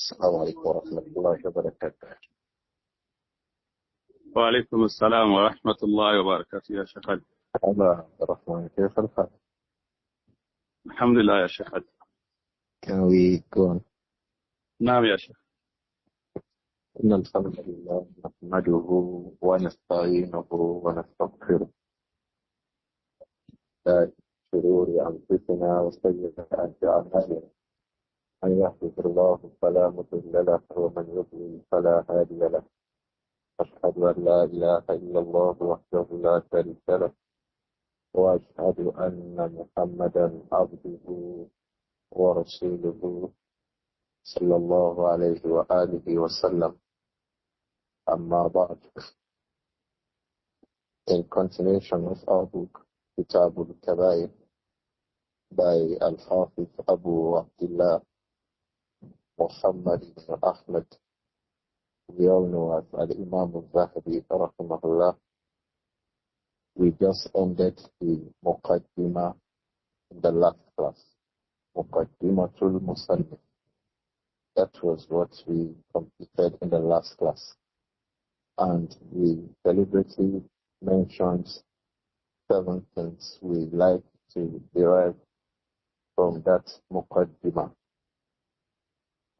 السلام عليكم ورحمة الله وبركاته. وعليكم السلام ورحمة الله وبركاته يا شيخ علي. أهلا عبد الرحمن، كيف الحال؟ الحمد لله يا شيخ علي. Can we go on? نعم يا شيخ. إن الحمد لله نحمده ونستعينه ونستغفره من شرور أنفسنا وسيئات أعمالنا، من يهده الله فلا مضل له ومن يضلل فلا هادي له. أشهد أن لا إله إلا الله وحده لا شريك له، وأشهد أن محمدا عبده ورسوله صلى الله عليه وآله وسلم. أما بعد. In continuation of our book كتاب الكبائر by Al-Hafiz Abu Abdullah Muhammad ibn Ahmad, we all know as Al-Imām Adh-Dhahabi rahimahullah. We just ended the Muqaddimah in the last class. Muqaddimatul Musannif. That was what we completed in the last class. And we deliberately mentioned 7 things we like to derive from that Muqaddimah.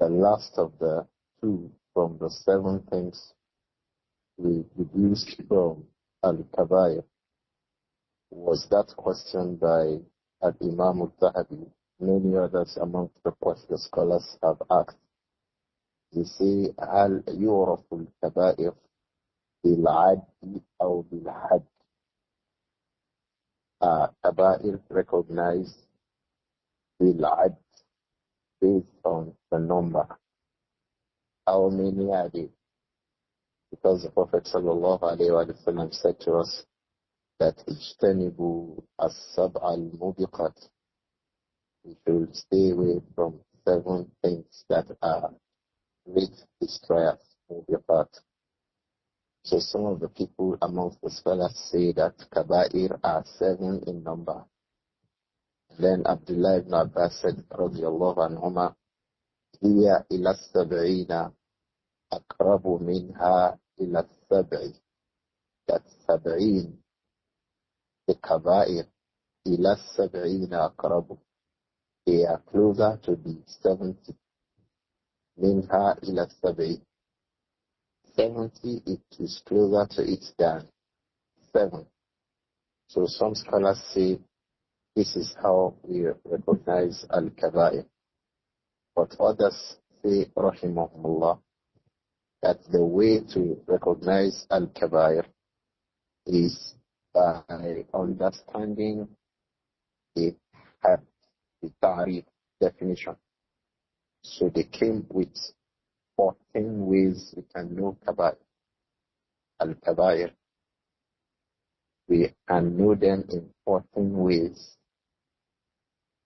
The last of the 2 from the 7 things we deduced from Al-Kabāir was that question by Al-Imām Adh-Dhahabi. Many others amongst the scholars have asked. They say, هل يعرف الكبائر بالعد أو بالحد? Kaba'ir recognized بالعد based on the number. How many are they? Because the Prophet sallallahu alaihi wasallam said to us that اجتنبوا السبع الموبقات. We should stay away from 7 things that are great destroyers, mubiqat. So some of the people amongst the scholars say that kaba'ir are 7 in number. Then Abdullah ibn Abbas said, radiyallahu anhuma, hiya ila sab'ina akrabu minha ila sab'i. That's sab'in. The kaba'ir ila sab'ina akrabu. They are closer to the 70. Minha ila sab'i. 70, it is closer to it than 7. So some scholars say this is how we recognize Al-Kabāir. But others say, rahimahumullah, that the way to recognize Al-Kabāir is by understanding the ta'rif definition. So they came with 14 ways we can know Kabāir. Al-Kabāir. We can know them in 14 ways.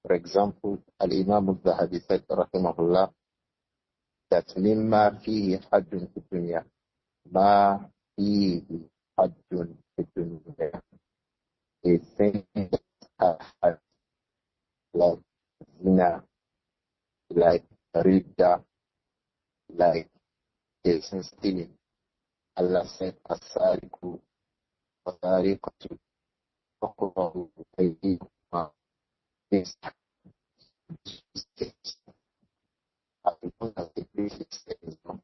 For example, Al-Imām Adh-Dhahabi said, rahimahullah, that مما فيه حد في الدنيا ما فيه حد في الدنيا. A thing that has like zina, like ridda, like Jason stealing. Allah said, As-sariqu wa-sariqatu faqta'u aydiyahuma. This as long as the basic is wrong,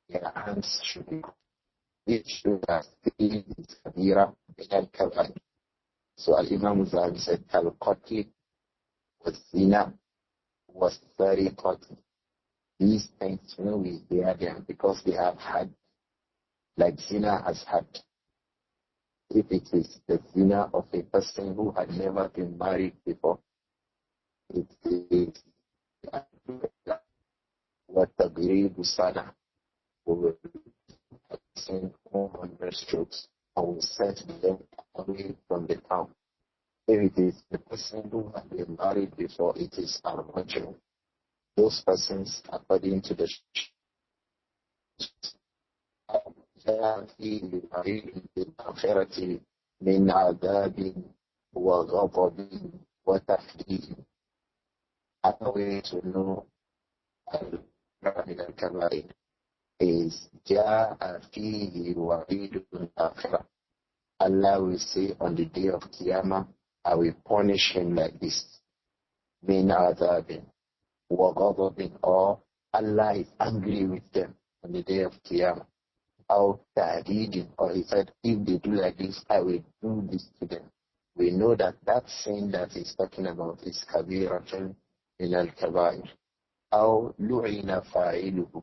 their hands should be cut. It should have stealing is kabira min al-kabāir. So Al-Imām Adh-Dhahabi said, Al-qatl was-zina was-sariqatu. These things, we hear them because they have had, like zina has had. If it is the zina of a person who had never been married before, it is what the Garibu Sana will send 100 strokes and will send them away from the town. If it is the person who had been married before, it is al-Majnun. Those persons, according to the من عذاب وغضب وتحديد. Another way to know al-Kabāir is جَاءَ فِيهِ وَعِيدٌ الْآخِرَةِ. Allah will say on the day of Qiyamah, I will punish him like this. مِنْ عَذَابٍ وَغَضَبٍ, or Allah is angry with them on the day of Qiyamah. Or ta'dīdin, or he said, if they do like this, I will do this to them. We know that that sin that he's talking about is kabiratun min al-kabāir. Or lu'ina fa'iluhu,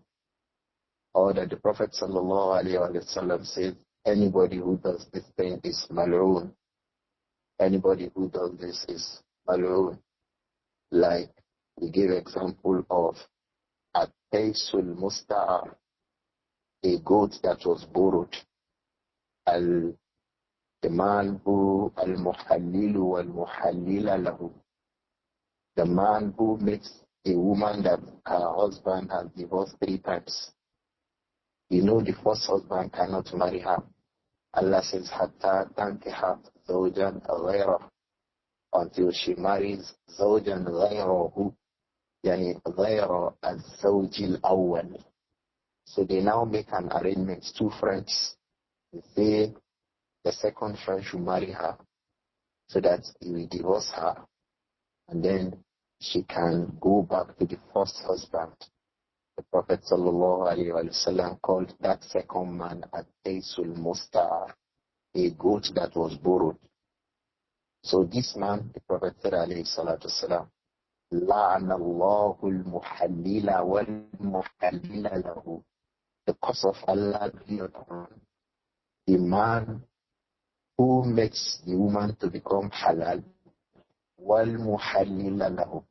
or that the Prophet sallallahu alayhi wa sallam said, anybody who does this thing is mal'oon. Anybody who does this is mal'oon. Like we give example of at-taysul musta'ar, a goat that was borrowed. The man who al-muhallilu wal-muhallila lahu, the man who makes a woman that her husband has divorced 3 times. You know the first husband cannot marry her. Allah says, hatta tankiha zawjan ghayrahu, until she marries zawjan ghayrahu, yani ghayra az-zawj al-awwal. So they now make an arrangement, 2 friends. They say the second friend should marry her so that he will divorce her, and then she can go back to the first husband. The Prophet ﷺ called that second man at-taysul musta'ar, a goat that was borrowed. So this man, the Prophet said ﷺ, la'ana Allahu al-muhallila wal-muhallila lahu. The curse of Allah be upon the man who makes the woman to become halal, wal-muhallila lahu,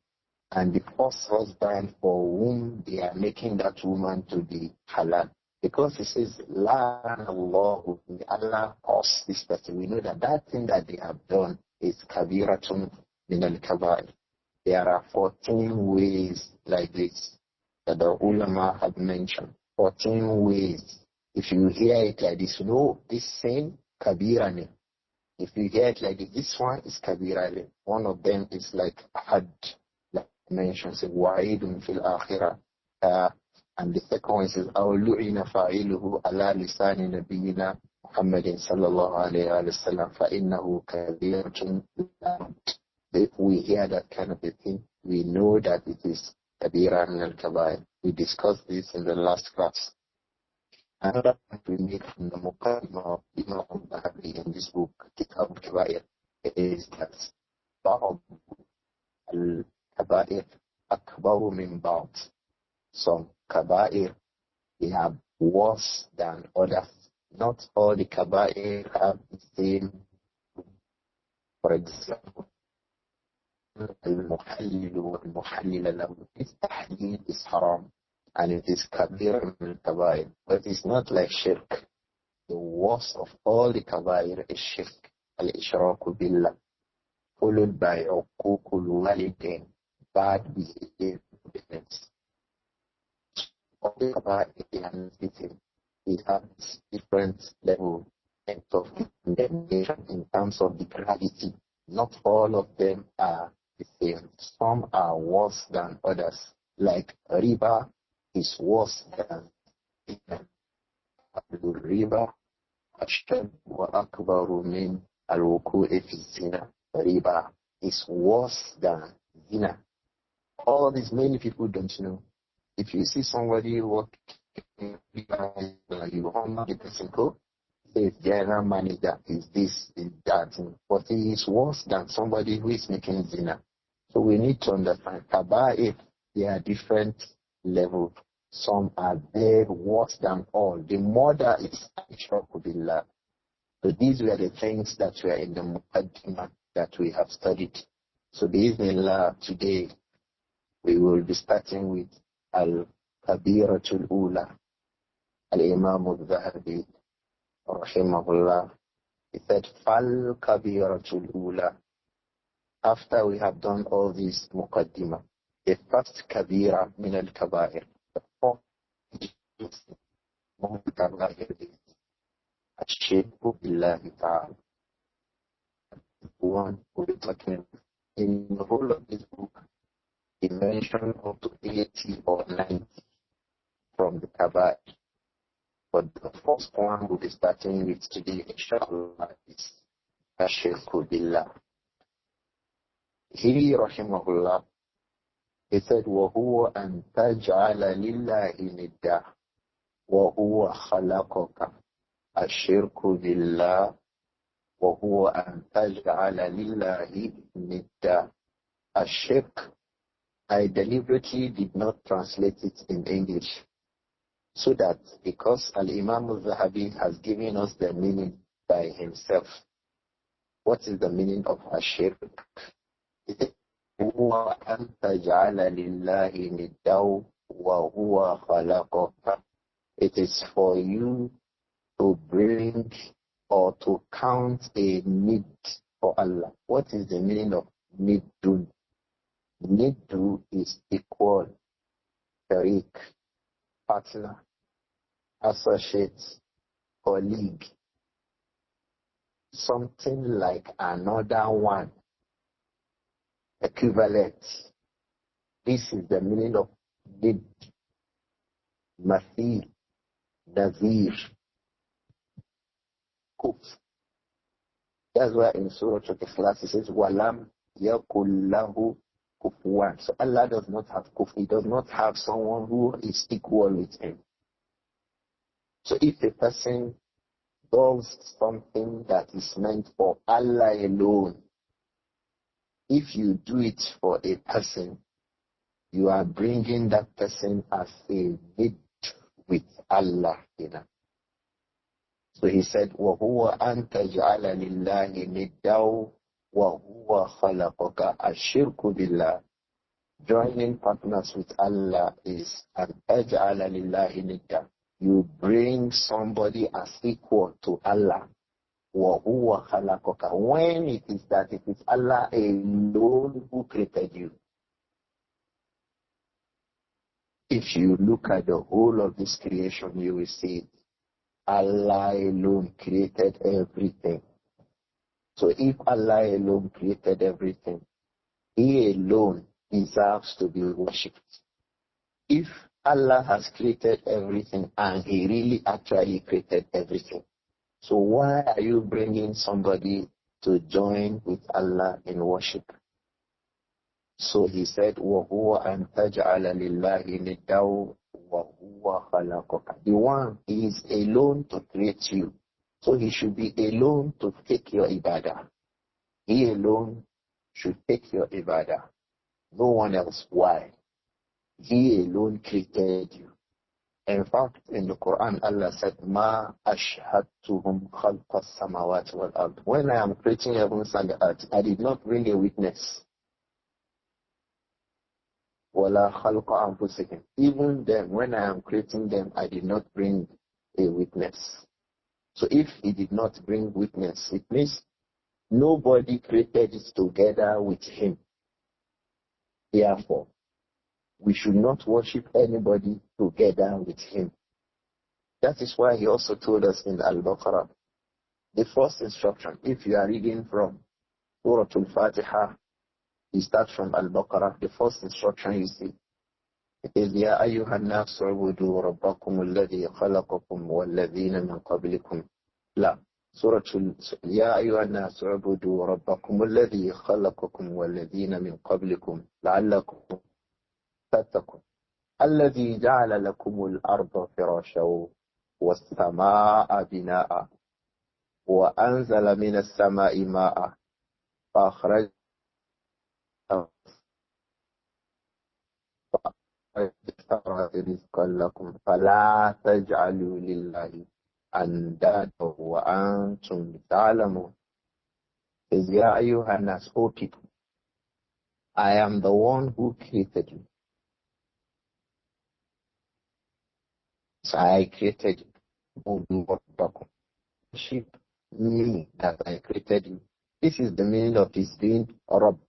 and the first husband for whom they are making that woman to be halal. Because it says, la'ana Allahu, Allah curse this person. We know that that thing that they have done is kabiratun min al-kabāir. There are 14 ways like this that the ulama have mentioned. 14 ways. If you hear it like this, you know this sin, kabirani. If you hear it like this, this one is kabirani. One of them is like had, like mentioned, say, wa'idun fil akhirah. And the second one says, aw lu'ina fa'iluhu ala lisani nabiyyina Muhammadin sallallahu alayhi wa sallam fa innahu kabiratun. If we hear that kind of a thing, we know that it is kabira min al-kabāir. We discussed this in the last class. Another point we make from the Muqaddimah of Imam Adh-Dhahabi in this book, Kitab Al-Kabāir, is that ba'd al-kabāir akbaru min ba'd. Some kabāir, they have worse than others. Not all the kabāir have the same. For example, al-muhallil wal-muhallila lahu. This tahleel is haram, and it is kabir min al-kabāir, but it's not like shirk. The worst of all the kabāir is shirk, al-ishraku billah, followed by uququl walidain, bad behavior. All the kabāir it has different level of condemnation in terms of the gravity. Not all of them are the same. Some are worse than others. Like riba is worse than zina. Riba ashad wa akbaru min al-wuku'i fi zina. Riba is worse than zina. All these many people don't know. If you see somebody working riba, you honor the person go. If general manager is this, is that, but he is worse than somebody who is making zina. So we need to understand kabāir, they are different levels. Some are very worse than all. The murder is Ash-Shirk billah. So these were the things that were in the Muqaddimah that we have studied. So bismillah, today we will be starting with Al-Kabīratul Ula. Al-Imām Adh-Dhahabi rahimahullah, he said, Al-Kabīratul Ula. After we have done all these muqaddimah, the first kabira min al-kabāir, the fourth kabāir is Ash-Shirku billahi ta'ala. One who is talking in the whole of this book, he mentioned up to 80 or 90 from the Kabāir. But the first one we'll be starting with today, inshallah, is Ash-Shirk billah. He, rahimahullah, he said, وَهُوَ أَن تَجْعَلَ لِلَّهِ نِدًّا وَهُوَ خَلَقَكَ. Ash-Shirk billah, وَهُوَ أَن تَجْعَلَ لِلَّهِ نِدًّا. Ash-Shirk, I deliberately did not translate it in English, so that because Al-Imām Adh-Dhahabi has given us the meaning by himself. What is the meaning of Ash-Shirk? هُوَ أَن تَجْعَلَ لِلَّهِ نِدًّا وَهُوَ خَلَقَكَ. It is for you to bring or to count a need for Allah. What is the meaning of nidun? Nidu is equal, sharik, partner, associate, colleague, something like another one, equivalent. This is the meaning of nid, mathil, nazir, kuf. That's why in Surah Al-Ikhlas it says, Walam yakullahu kufuwan. So Allah does not have kuf. He does not have someone who is equal with him. So if a person does something that is meant for Allah alone, if you do it for a person, you are bringing that person as a need with Allah. So he said, وَهُوَ أَن تَجْعَلَ لِلَّهِ نِدًّا وَهُوَ خَلَقَكَ. Ash-Shirk billah, joining partners with Allah, is أَن تَجْعَلَ لِلَّهِ نِدًّا. You bring somebody as equal to Allah. وَهُوَ خَلَقَكَ. When it is that it is Allah alone who created you. If you look at the whole of this creation, you will see Allah alone created everything. So if Allah alone created everything, He alone deserves to be worshipped. If Allah has created everything and He really actually created everything, so why are you bringing somebody to join with Allah in worship? So he said, وَهُوَ أَن تَجْعَلَ لِلَّهِ نِدًّا وَهُوَ خَلَقَكَ. The one is alone to create you. So he should be alone to take your ibadah. He alone should take your ibadah. No one else. Why? He alone created you. In fact, in the Quran, Allah said, مَا أَشْهَدْتُهُمْ خَلْقَ السَّمَوَاتِ وَالْأَرْضِ. When I am creating heavens and the earth, I did not bring a witness. وَلَا خَلْقَ أَنفُسِهِمْ. Even then, when I am creating them, I did not bring a witness. So if he did not bring witness, it means nobody created it together with him. Therefore, we should not worship anybody together with him. That is why he also told us in Al-Baqarah, the first instruction, if you are reading from Surah Al-Fatiha, you start from Al-Baqarah, the first instruction you see, it is, يَا أَيُّهَا النَّاسُ اعْبُدُوا رَبَّكُمُ الَّذِي خَلَقَكُمْ وَالَّذِينَ مِنْ قَبْلِكُمْ. لا. Surah يَا أَيُّهَا النَّاسُ اعْبُدُوا رَبَّكُمُ الَّذِي خَلَقَكُمْ وَالَّذِينَ مِنْ قَبْلِكُمْ لَعَلَّكُمْ تَتَّقُونَ. الَّذِي جَعَلَ لَكُمُ الْأَرْضَ فِرَاشًا وَالسَّمَاءَ بِنَاءً وَأَنزَلَ مِنَ السَّمَاءِ مَاءً فَأَخْرَجَ رزقا لكم فلا تجعلوا لله أندادا وأنتم تعلمون. Says, يا أيها الناس, O people, I am the one who created you. So I created you. Worship me that I created you. This is the meaning of his being Rabb.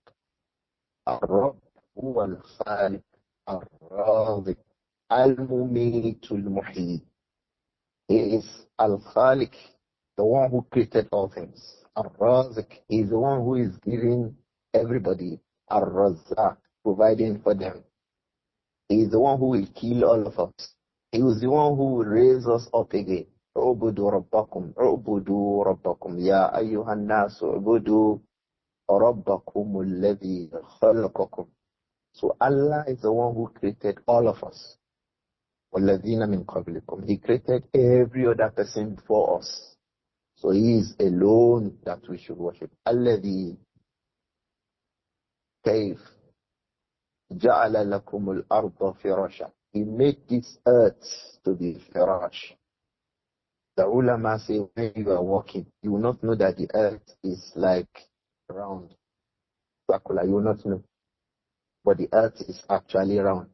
Rabb huwa al-Khaliq al-Razik al-Mumit al-Muhyi. He is al-Khaliq, the one who created all things. Al-Razik, he is the one who is giving everybody. Al-Razzaq, providing for them. He is the one who will kill all of us. He was the one who will raise us up again. اعبدوا ربكم اعبدوا ربكم يا أيها الناس اعبدوا ربكم الذي خلقكم. So Allah is the one who created all of us. وَالَّذِينَ مِنْ قَبْلِكُمْ. He created every other person before us. So He is alone that we should worship. الَّذِي كَيْفَ جَعَلَ لَكُمُ الْأَرْضَ فِرَاشًا. He made this earth to be firash. The ulama say when you are walking, you will not know that the earth is like round. Circular, you will not know. But the earth is actually round.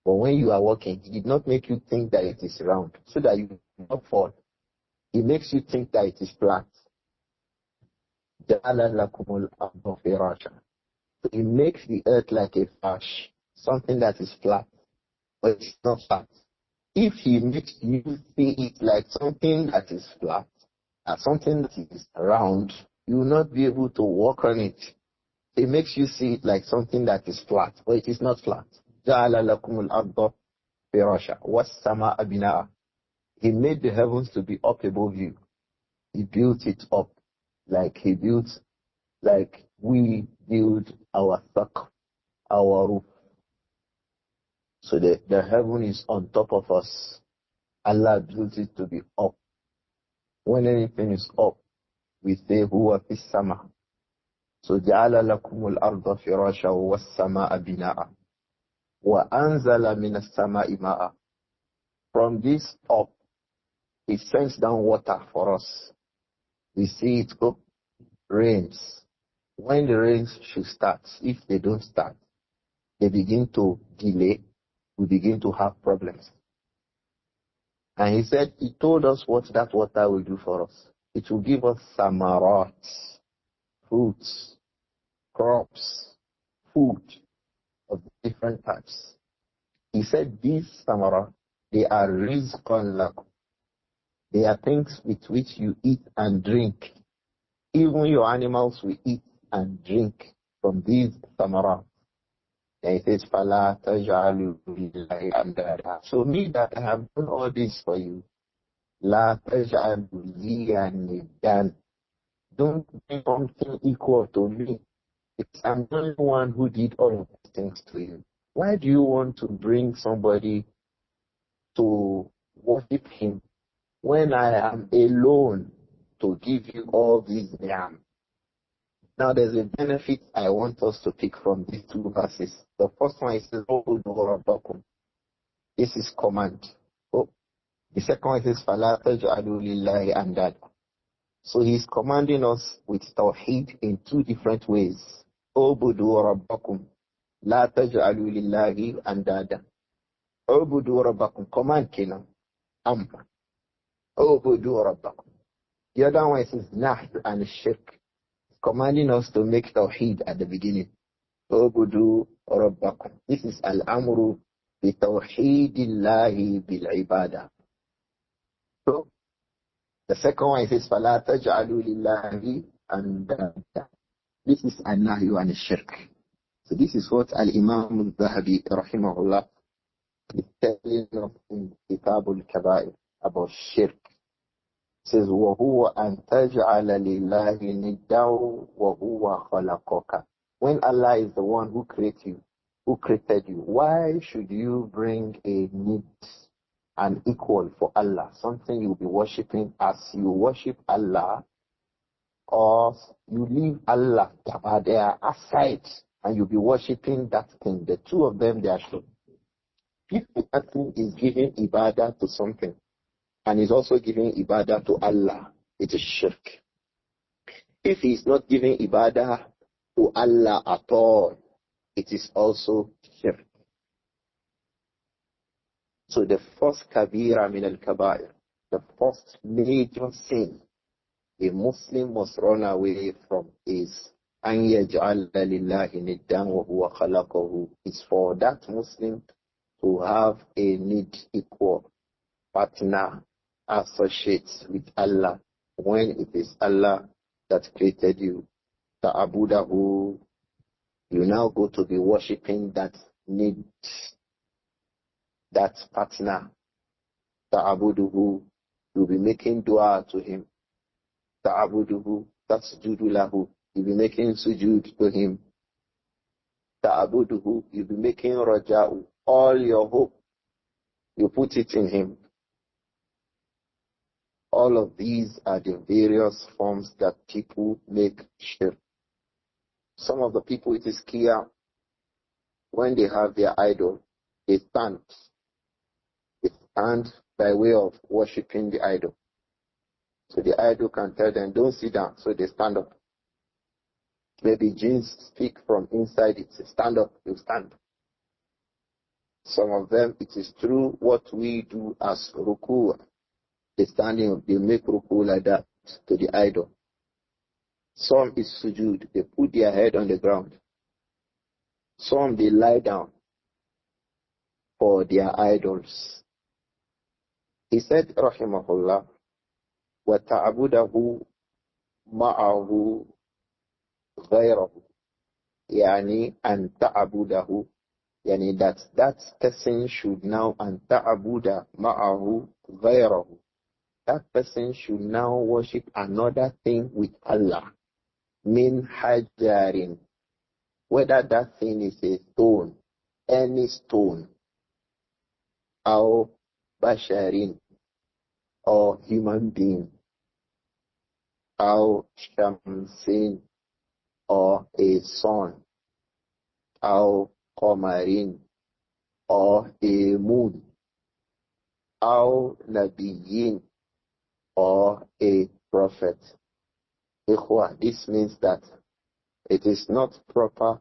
But when you are walking, He did not make you think that it is round, so that you will not fall. He makes you think that it is flat. جَعَلَ لَكُمُ الْأَرْضَ فِرَاشًا. So He makes the earth like a flash, something that is flat, but it's not flat. If He makes you see it like something that is flat, and something that is round, you will not be able to walk on it. It makes you see it like something that is flat, but it is not flat. جَعَلَ لَكُمُ الْأَرْضَ فِرَاشًا وَالسَّمَاءَ بِنَاءً. He made the heavens to be up above you. He built it up like we build our saqf, our roof. So the heaven is on top of us. Allah built it to be up. When anything is up, we say huwa fis sama. So ja'ala lakumul arda firasha was samaa binaa. Wa anzala minas samaa'i ma'a. From this up, He sends down water for us. We see it go, rains. When the rains should start, if they don't start, they begin to delay, we begin to have problems. And He said, He told us what that water will do for us. It will give us samarat, fruits, crops, food of different types. He said these samarat, they are rizqan lakum. They are things with which you eat and drink. Even your animals will eat and drink from these samarat. And He says, فَلَا تَجْعَلُوا لِلَّهِ أَنْدَادًا. So me that I have done all this for you, لَا تَجْعَلُوا لِي نِدًّا. Don't bring something equal to me. Because I'm the only one who did all of these things to you. Why do you want to bring somebody to worship Him when I am alone to give you all these ni'am? Now there's a benefit I want us to pick from these two verses. The first one is "U'budu rabbakum." This is command. Oh, the second one is "Fala taj'alu lillahi andada." So He's commanding us with tawheed in two different ways. "U'budu rabbakum, la taj'alu lillahi andada." "U'budu rabbakum," command kina. Amr. "U'budu rabbakum." The other one is nahy and shirk, commanding us to make tawheed at the beginning. Ubudu rabbakum. This is al-amru bi tawheedillahi bil ibadah. So the second one is fala taj'alu lillahi andada. This is an-nahyu an shirk. So this is what Al-Imām Adh-Dhahabi rahimahullah is telling us in Kitab Al-Kabāir about shirk. Says وَهُوَ أَن تَجْعَلَ لِلَّهِ نِدًّا وَهُوَ خَلَقَكَ. When Allah is the one who created you, why should you bring a need, an equal for Allah, something you'll be worshipping as you worship Allah, or you leave Allah there aside and you'll be worshipping that thing? The two of them, they are sure. If that thing is giving ibadah to something, and is also giving ibadah to Allah, it is shirk. If he is not giving ibadah to Allah at all, it is also shirk. So the first kabira min al-kabāir, the first major sin a Muslim must run away from is an yaj'ala lillahi niddan wa huwa khalaqahu. It's for that Muslim to have a need equal, partner, associates with Allah when it is Allah that created you. Ta'abudahu, you now go to be worshipping that need. that partner. Ta'abuduhu, you'll be making dua to him. Ta'abuduhu, tasjudu lahu, you'll be making sujud to him. Ta'abuduhu, you'll be making raja'u, all your hope, you put it in him. All of these are the various forms that people make shirk. Some of the people, it is clear, when they have their idol, they stand. They stand by way of worshipping the idol. So the idol can tell them, don't sit down, so they stand up. Maybe jinns speak from inside it, say, stand up, you stand. Some of them, it is true what we do as ruku'. They standing up, they make ruku' like that to the idol. Some is sujud, they put their head on the ground. Some they lie down for their idols. He said, rahimahullah, وَتَعْبُدَهُ مَعَهُ غَيْرَهُ يعني أن تعبده يعني that person should now أن تعبد معه غيره. That person should now worship another thing with Allah. Min hajarin. Whether that thing is a stone, any stone, or basharin, or human being, or shamsin, or a sun, or qamarin, or a moon, or nabiyin, or a prophet. This means that it is not proper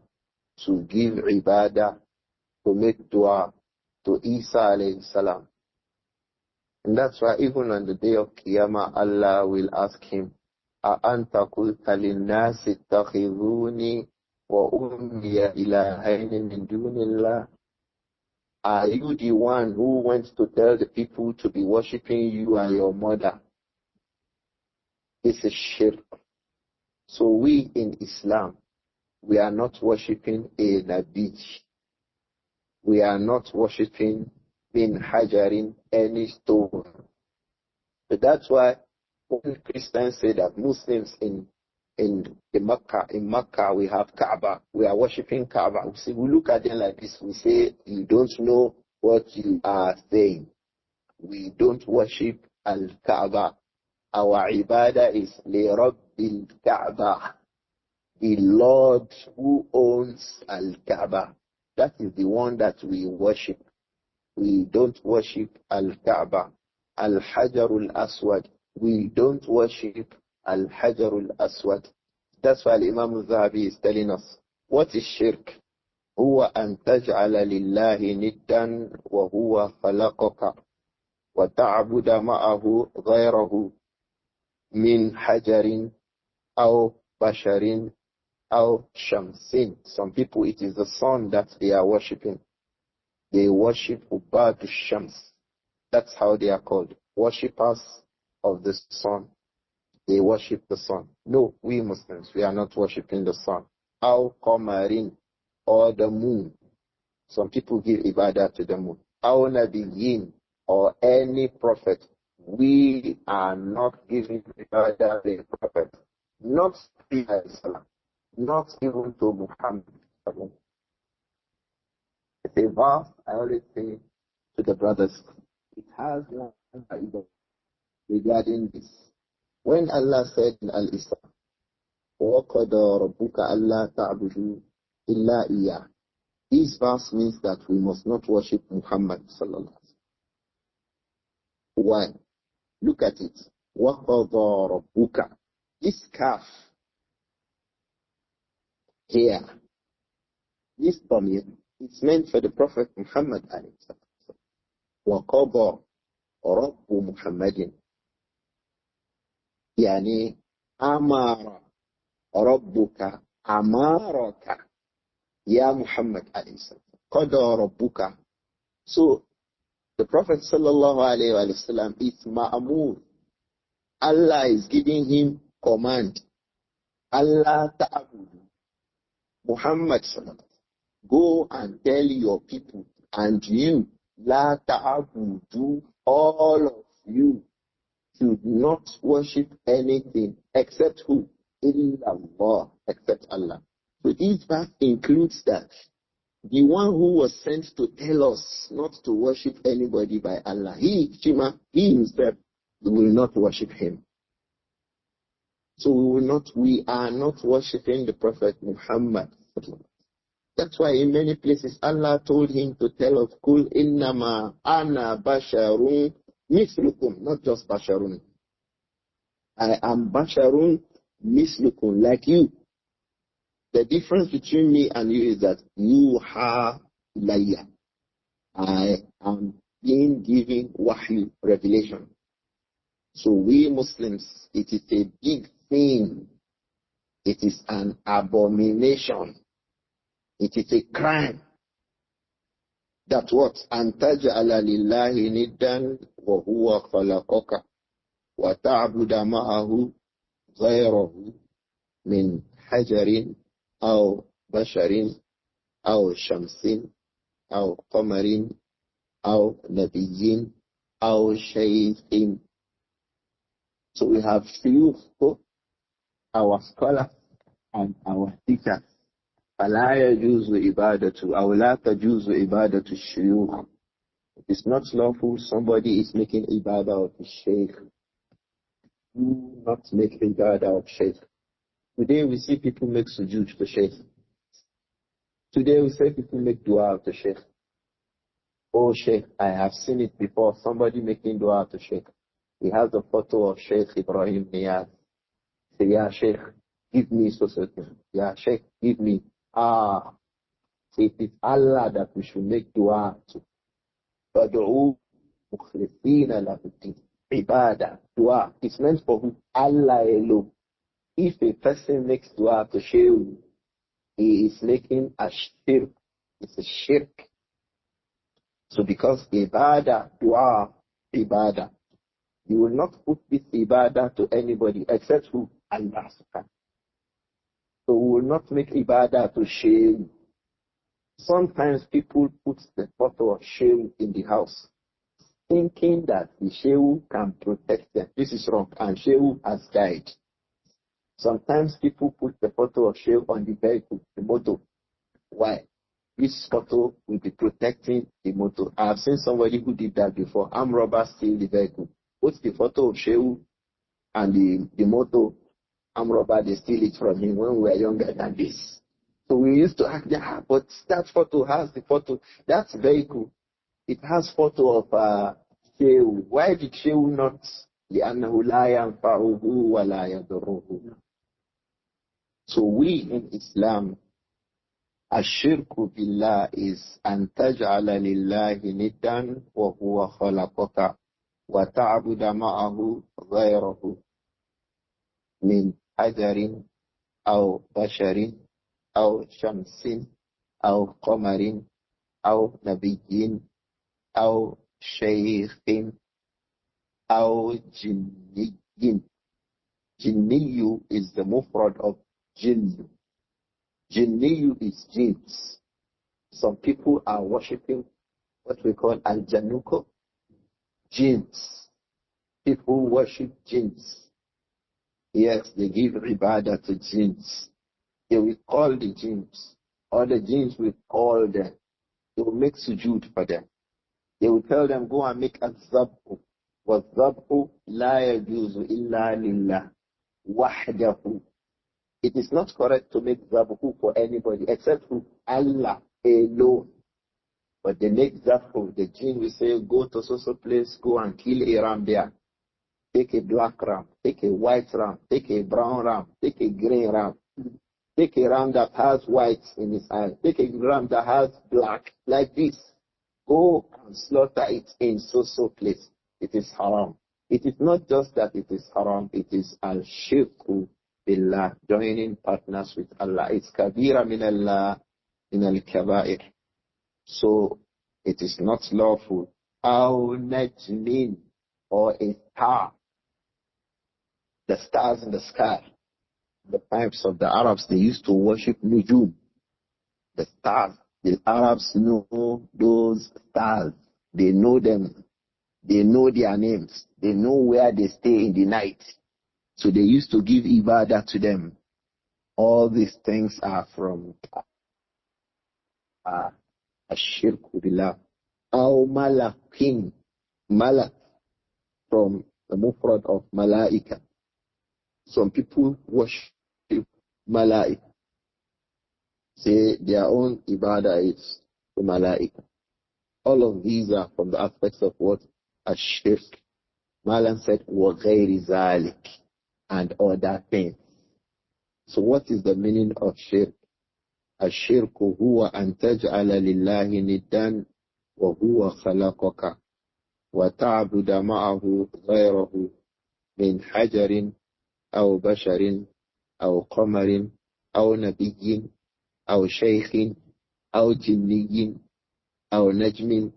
to give ibadah, to make dua to Isa alayhi salam. And that's why even on the day of Qiyamah, Allah will ask him, أَأَنْتَ قُلْتَ لِلنَّاسِ اتَّخِذُونِي وَأُمِّيَ إِلَهَيْنِ مِن دُونِ اللَّهِ. Are you the one who went to tell the people to be worshipping you and your mother? This is shirk. So we in Islam, we are not worshipping a nabi. We are not worshipping bin hajarin, any stone. So that's why when Christians say that Muslims in Makkah we have Kaaba, we are worshipping Kaaba. We look at them like this, we say, you don't know what you are saying. We don't worship Al-Kaaba. Our ibadah is li Rabbil Kaaba, the Lord who owns Al-Kaaba. That is the one that we worship. We don't worship Al-Kaaba. Al-Hajarul Aswad. We don't worship Al-Hajarul Aswad. That's why Imam Adh-Dhahabi is telling us, what is shirk? هو أن تجعل لله ندا وهو خلقك وتعبد معه غيره من حجر أو بشر أو شمس. Some people, it is the sun that they are worshipping. They worship Ubadu Shams. That's how they are called. Worshippers of the sun. They worship the sun. No, we Muslims, we are not worshipping the sun. Aw Qamarin, or the moon. Some people give ibadah to the moon. Aw Nabiyyin, or any prophet. We are not giving ibadah to the prophet. Not to Islam. Not even to Muhammad. It's a verse I always say to the brothers. It has one idea regarding this. When Allah said in Al-Isra, وَقَدَى رَبُّكَ أَلَّا تَعْبُدُوا إِلَّا إِيَّهُ. This verse means that we must not worship Muhammad sallallahu alaihi wasallam. Why? Look at it. وَقَضَى رَبُّكَ. This calf here, this tamir, it's meant for the Prophet Muhammad alayhi salam. وَقَضَى رَبُّ مُحَمَّدٍ يعني أمر ربك أمارك يا محمد عليه السلام قضى ربك. So the Prophet sallallahu alayhi wa sallam is ma'amur. Allah is giving him command. Allah ta'budu. Muhammad sallallahu, go and tell your people and you La ta'abudu, all of you should not worship anything except who? Illallah, except Allah. So this verse includes that. The one who was sent to tell us not to worship anybody by Allah, he himself, we will not worship him. So we are not worshiping the Prophet Muhammad. That's why in many places Allah told him to tell us, Kul innama ana basharun mislukum, not just basharun. I am basharun mislukum, like you. The difference between me and you is that you ha layya. I am being given wahyu, revelation. So we Muslims, it is a big thing. It is an abomination. It is a crime. That what? An taj'ala lillahi niddan wa huwa khalaqaka wa ta'budu ma'ahu ghayrahu min hajarin aw basharin aw shamsin aw qamarin aw nabiyyin aw shaykhin. So we have few, our scholars and our teachers. فَلَا يَجُوزُ إِبَادَةُ أَوْ لَا تَجُوزُ إِبَادَةُ الشُّيُوخِ. It is not lawful somebody is making ibadah of the sheikh. Do not make ibadah of sheikh. Today we see people make sujood to sheikh. Today we see people make dua of the sheikh. Oh sheikh, I have seen it before, somebody making dua of the sheikh. He has a photo of Shaykh Ibrāhīm Abdur-Raūf. Say, yeah, Shaykh, give me so. Yeah, Shaykh, give me. Say, it is Allah that we should make dua to. فَدُعُوا مُخْلِصِينَ لَهُ الدِّينَ. Ibadah, dua, it's meant for who? Allah alone. If a person makes dua to Shaykh, he is making Ash-Shirk. It's a shirk. So because ibadah, dua, ibadah, you will not put this ibadah to anybody except who? Allah subhanahu. So we will not make ibadah to shame. Sometimes people put the photo of shame in the house, thinking that the shehu can protect them. This is wrong, and shehu has died. Sometimes people put the photo of shehu on the vehicle, the motor. Why? This photo will be protecting the motor. I have seen somebody who did that before. Armed robbers steal the vehicle. Put the photo of Shehu and the motto, armed robber, they steal it from him when we were younger than this. So we used to ask, yeah, but that photo has the photo. That's vehicle. It has photo of Shehu. Why did Shehu not? لأنه لا ينفعه ولا يضره. So we in Islam, Ash-Shirk billah is أن تجعل لله ندا وهو خلقك وتعبد معه غيره من حجر أو بشر أو شمس أو قمر أو نبي أو شيخ أو جني. Jinniyu is the mufrad of jinn. Jinniyu is jinns. Some people are worshipping what we call al-januko, jinns. People worship jinns. Yes, they give ibadah to jinns. They will call the jinns, or the jinns will call them. They will make sujood for them. They will tell them, go and make a-zabhu. وَالذَّبْحُ لَا يَجُوزُ إِلَّا لِلَّهِ وَحْدَهُ. It is not correct to make zabhu for anybody except for Allah alone. But they make zabhu. The jinn will say, go to so place, go and kill a ram there. Take a black ram, take a white ram, take a brown ram, take a green ram. Take a ram that has white in its eye. Take a ram that has black, like this. Go and slaughter it in so place. It is haram. It is not just that it is haram, it is al-shirku billah, joining partners with Allah. It's kabira min Allah, min al-kabāir. So it is not lawful. Aw najmin, or a star. The stars in the sky. The times of the Arabs, they used to worship nujum. The stars. The Arabs know those stars. They know them. They know their names. They know where they stay in the night. So they used to give ibadah to them. All these things are from Ash-Shirk billah. Aw malakin. Malak from the mufrad of malaika. Some people worship malaika. Say their own ibadah is the malaika. All of these are from the aspects of what? Ash-Shirk. Malan said, wa ghayri zalik, and other things. So what is the meaning of shirk? الشرك هو أن تجعل لله ندا وهو خلقك وتعبد معه غيره من حجر أو بشر أو قمر أو نبي أو شيخ أو جني أو نجم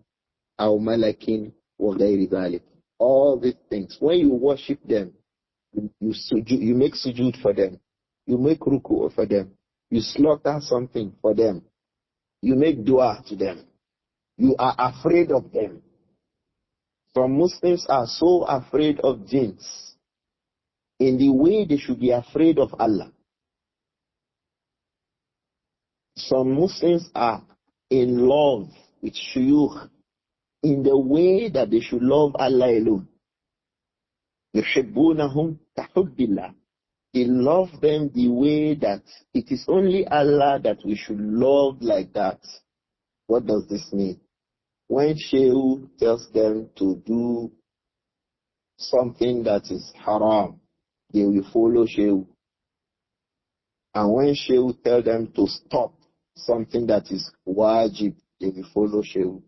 أو ملك وغير ذلك. All these things, when you worship them, you make sujood for them, you make ruku for them, you slaughter something for them, you make dua to them, you are afraid of them. Some Muslims are so afraid of jinns in the way they should be afraid of Allah. Some Muslims are in love with shuyukh in the way that they should love Allah alone. يُحِبُّونَهُمْ كَحُبِّ اللَّهِ. They love them the way that it is only Allah that we should love like that. What does this mean? When Shaykh tells them to do something that is haram, they will follow Shaykh. And when Shaykh tells them to stop something that is wajib, they will follow Shaykh.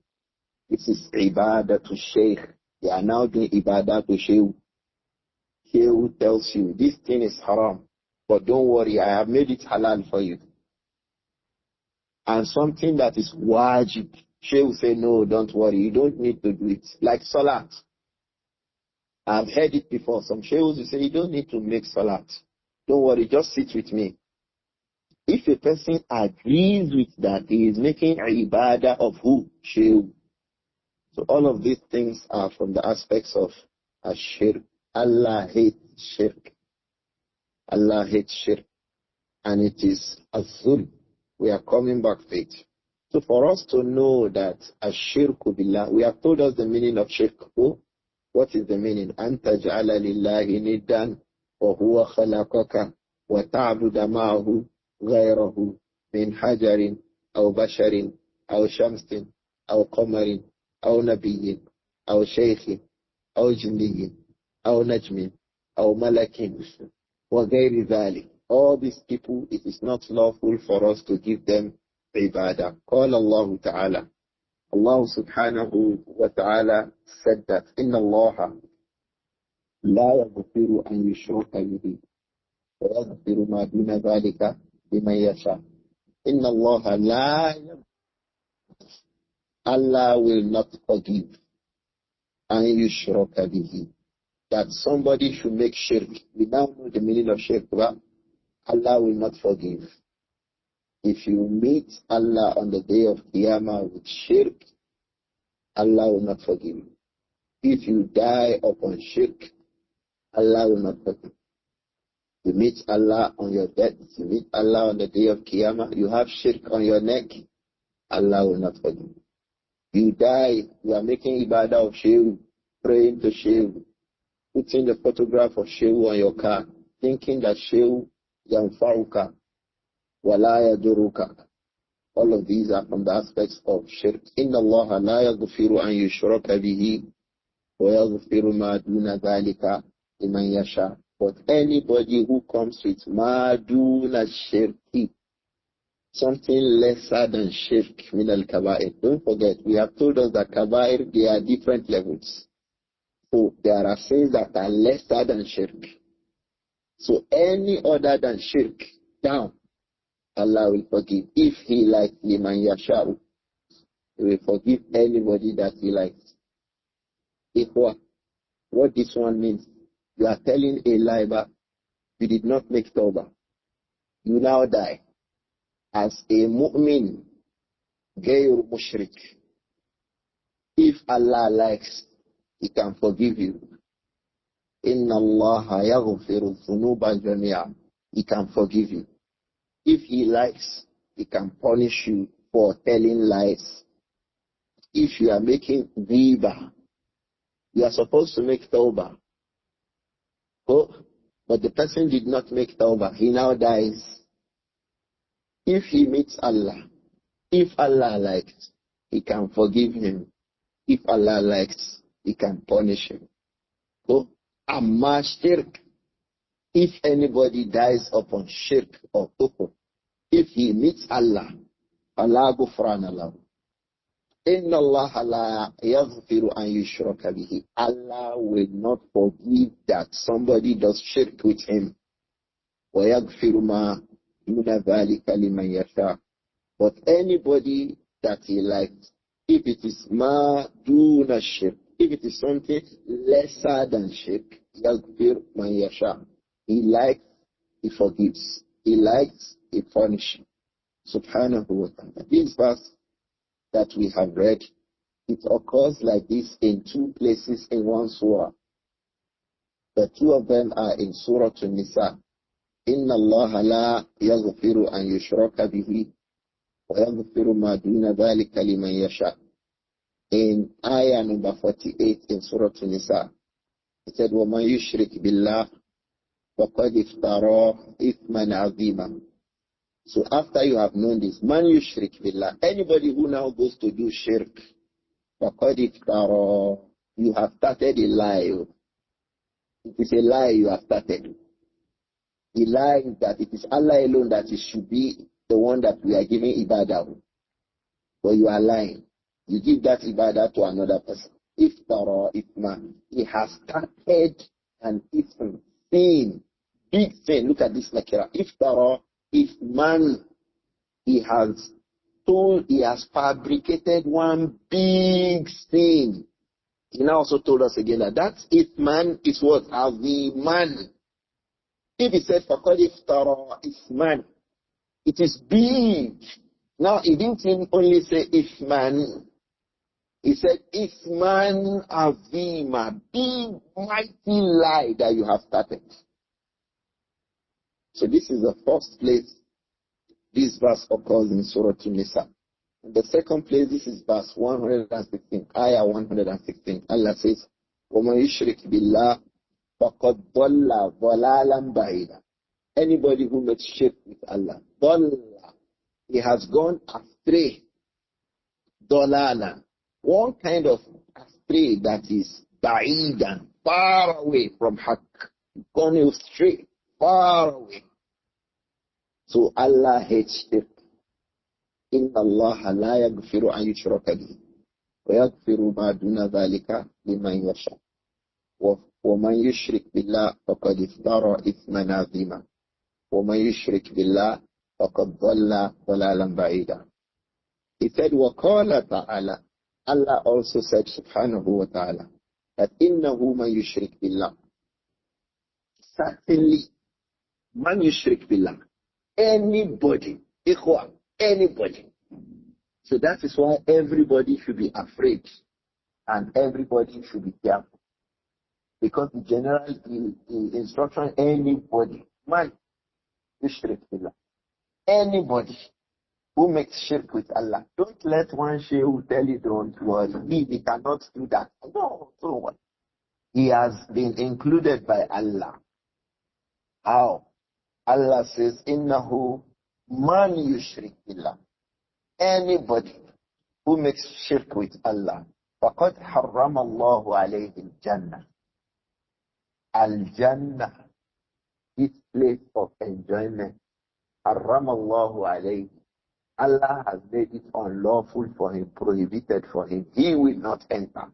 This is ibadah to Shaykh. They are now doing ibadah to Shaykh. Shaykh tells you, this thing is haram, but don't worry, I have made it halal for you. And something that is wajib, Shaykh will say, no, don't worry, you don't need to do it. Like salat. I've heard it before. Some Shaykhs will say, you don't need to make salat. Don't worry, just sit with me. If a person agrees with that, he is making ibadah of who? Shaykh. So all of these things are from the aspects of Ash-Shirk. Allah hates shirk. Allah hates shirk. And it is az-zulm. We are coming back to it. So for us to know that Ash-Shirku billah, we have told us the meaning of shirk. What is the meaning? أَن تَجْعَلَ لِلَّهِ نِدًّا وَهُوَ خَلَقَكَ وَتَعْبُدَ مَعَهُ غَيْرَهُ مِنْ حَجَرٍ أَوْ بَشَرٍ أَوْ شَمْسٍ أَوْ قَمَرٍ أَوْ نَبِيٍّ أَوْ شَيْخٍ أَوْ جِنِّيٍّ أَوْ نَجْمٍ أَوْ مَلَكٍ وَغَيْرِ ذَلِكَ. All these people, it is not lawful for us to give them ibadah. قال الله تعالى, Allah subhanahu wa ta'ala said that إِنَّ اللَّهَ لَا يَغْفِرُ أَن يُشْرَكَ بِهِ وَيَغْفِرُ مَا دُونَ ذَلِكَ لِمَن يَشَاءُ. إِنَّ اللَّهَ لَا يَغْفِرُ. Allah will not forgive أَن يُشْرَكَ بِهِ, that somebody should make shirk. We now know the meaning of shirk. Allah will not forgive. If you meet Allah on the day of Qiyamah with shirk, Allah will not forgive you. If you die upon shirk, Allah will not forgive you. You meet Allah on your death, you meet Allah on the day of Qiyamah, you have shirk on your neck, Allah will not forgive you. You die, you are making ibadah of Shaykh, praying to Shaykh, putting the photograph of Shaykh on your car, thinking that Shaykh yanfa'uka wala yaduruka. All of these are from the aspects of shirk. Inna Allah la yaghfiru an yushraka bihi wa yaghfiru ma duna dhalika liman yasha. But anybody who comes with ma duna shirki, something lesser than shirk, min al-kabāir. Don't forget, we have told us that kabāir, they are different levels. So there are sins that are lesser than shirk. So any other than shirk, down, Allah will forgive. If He likes liman yasha'u, He will forgive anybody that He likes. What this one means, you are telling a lie, but you did not make tawbah. You now die as a mu'min, gayr mushrik. If Allah likes, He can forgive you. Inna Allah yaghfiru dhunuba jami'a. He can forgive you. If He likes, He can punish you for telling lies. If you are making riba, you are supposed to make tawbah. Oh, but the person did not make tawbah. He now dies. If he meets Allah, if Allah likes, He can forgive him. If Allah likes, He can punish him. Oh, amma shirk. If anybody dies upon shirk or kufr, if he meets Allah, Allah ghufrana lahu. Inna Allah la yaghfiru an yushraka bihi. Allah will not forgive that somebody does shirk with Him. Wa yaghfiru ma duna dhalika liman yasha. But anybody that He likes, if it is ma duna shirk, if it is something lesser than shirk, yaghfir man yasha. He likes, He forgives. He likes, He punishes. Subhanahu wa ta'ala. This verse that we have read, it occurs like this in two places in one surah. The two of them are in Surah An-Nisa. Inna Allah la yaghfiru an yushraka bihi wa yaghfiru ma duna dhalika liman yasha. In ayah number 48 in Surah An-Nisa, it said, وَمَن يُشْرِكْ بِاللَّهِ فَقَدْ افْتَرَى إِثْمًا عَظِيمًا. So after you have known this, man yushrik billah, anybody who now goes to do shirk, faqad iftara, you have started a lie. It is a lie you have started. The lie is that it is Allah alone that it should be the one that we are giving ibadah. But you are lying. You give that ibadah to another person. Iftara itman. He has started an ithm, sin, big sin. Look at this nakira. Iftara. If man, he has fabricated one big sin. He now also told us again that if man is what? Man. If he said, فَقَدْ افْتَرَى إِثْمًا, it is big. Now, he didn't only say if man. He said, إِثْمًا عَظِيمًا, big, mighty lie that you have started. So this is the first place this verse occurs in Surah An-Nisa. In the second place, this is verse 116, ayah 116. Allah says, وَمَن يُشْرِكْ بِاللَّهِ فَقَدْ ضَلَّ ضَلَالًا بَعِيدًا. Anybody who makes shirk with Allah, ضَلَّ, he has gone astray. ضَلَالًا, one kind of astray that is ba'idan, far away from haqq, gone astray, far away. So Allah hates shirk. Inna Allah la yaghfiru an yushraka bihi wa yaghfiru ma duna dhalika liman yasha. Wa man yushrik billah faqad iftara ithman 'azima. Wa man yushrik billah faqad dhalla dhalalan ba'ida. He said, wa qala ta'ala. Allah also said, subhanahu wa ta'ala, that innahu man yushrik billah. Certainly, man yushrik billah. Anybody, ikhwan, anybody. So that is why everybody should be afraid and everybody should be careful. Because the general instruction, anybody, man, yushrik billah. Anybody who makes shirk with Allah. Don't let one shaykh who tell you don't worry, he cannot do that. No, so what? He has been included by Allah. How? Allah says, Innahu man yushrik billah. Anybody who makes shirk with Allah, faqad harrama Allahu alayhi al-Jannah. Al-Jannah, this place of enjoyment, harrama Allahu alayhi. Allah has made it unlawful for him, prohibited for him. He will not enter.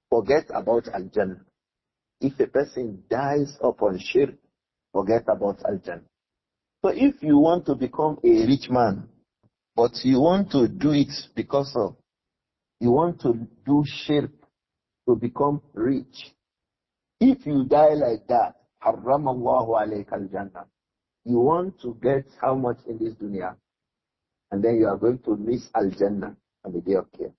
Forget about Al-Jannah. If a person dies upon shirk, forget about Al-Jannah. So if you want to become a rich man, but you want to do it because of, you want to do shirk to become rich, if you die like that, حَرَّمَ اللَّهُ عَلَيْكَ الْجَنَّةِ. You want to get how much in this dunya? and then you are going to miss Al-Jannah on the day of Qiyamah.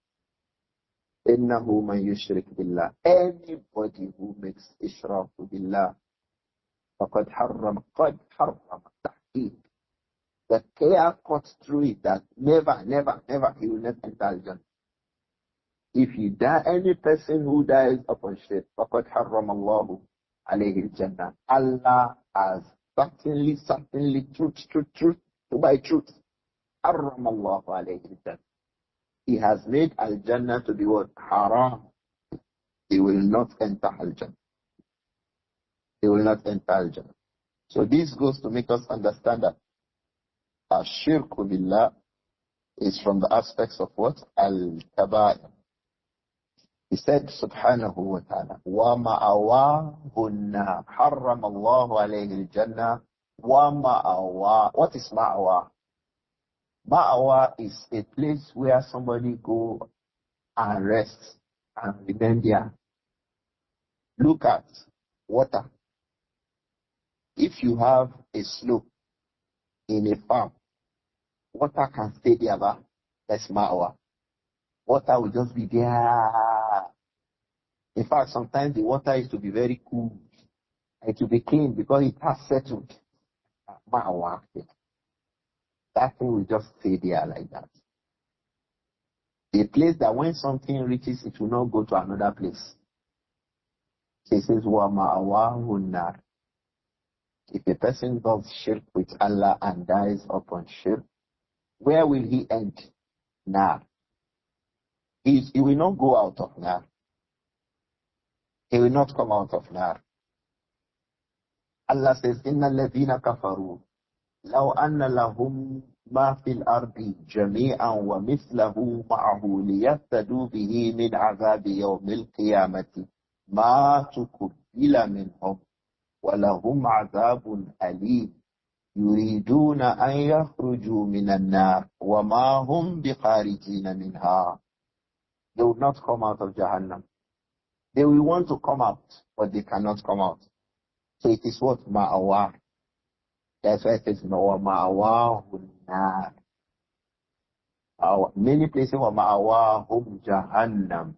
إِنَّهُ مَنْ يُشْرِكْ بِاللَّهِ. Anybody who makes ishraq billah, فَقَدْ حَرَّمَ التَّحْقِيق. The clear cut through it that never, never, never he will not enter Al-Jannah. If you die, any person who dies upon shirk, فَقَدْ حَرَّمَ اللَّهُ عَلَيْهِ الْجَنَّةِ. Allah has certainly, truth, by truth, حَرَّمَ اللَّهُ عَلَيْهِ الْجَنَّةِ. He has made Al-Jannah to be what? Haram. He will not enter Al-Jannah. He will not enter Al-Jannah. So this goes to make us understand that Ash-Shirk billah is from the aspects of what? Al-Kabāir. He said, subhanahu wa ta'ala, وَمَأَوَاهُ النَّارِ حَرَّمَ اللَّهُ عَلَيْهِ الْجَنَّةِ وَمَأَوَاهُ. What is ma'awah? Ma'awah is a place where somebody go and rest and remain there. Look at water. If you have a slope in a farm, water can stay there. That's ma'awah. Water will just be there. In fact, sometimes the water is to be very cool. It will be clean because it has settled. Ma'awah. That thing will just stay there like that. A place that when something reaches, it will not go to another place. So it says, وَمَأَوَاهُ النَّارِ. If a person does shirk with Allah and dies upon shirk, where will he end? Nar. He will not go out of Nar. He will not come out of Nar. Allah says, إِنَّ الَّذِينَ كَفَرُوا لو أن لهم ما في الأرض جميعا ومثله معه ليفتدوا به من عذاب يوم القيامة ما تقبل منهم ولهم عذاب أليم يريدون أن يخرجوا من النار وما هم بخارجين منها. They will not come out of Jahannam. They will want to come out, but they cannot come out. So it is what? Ma'awah. That's why it says, ma'awahun nar. Many places were ma'awahum Jahannam.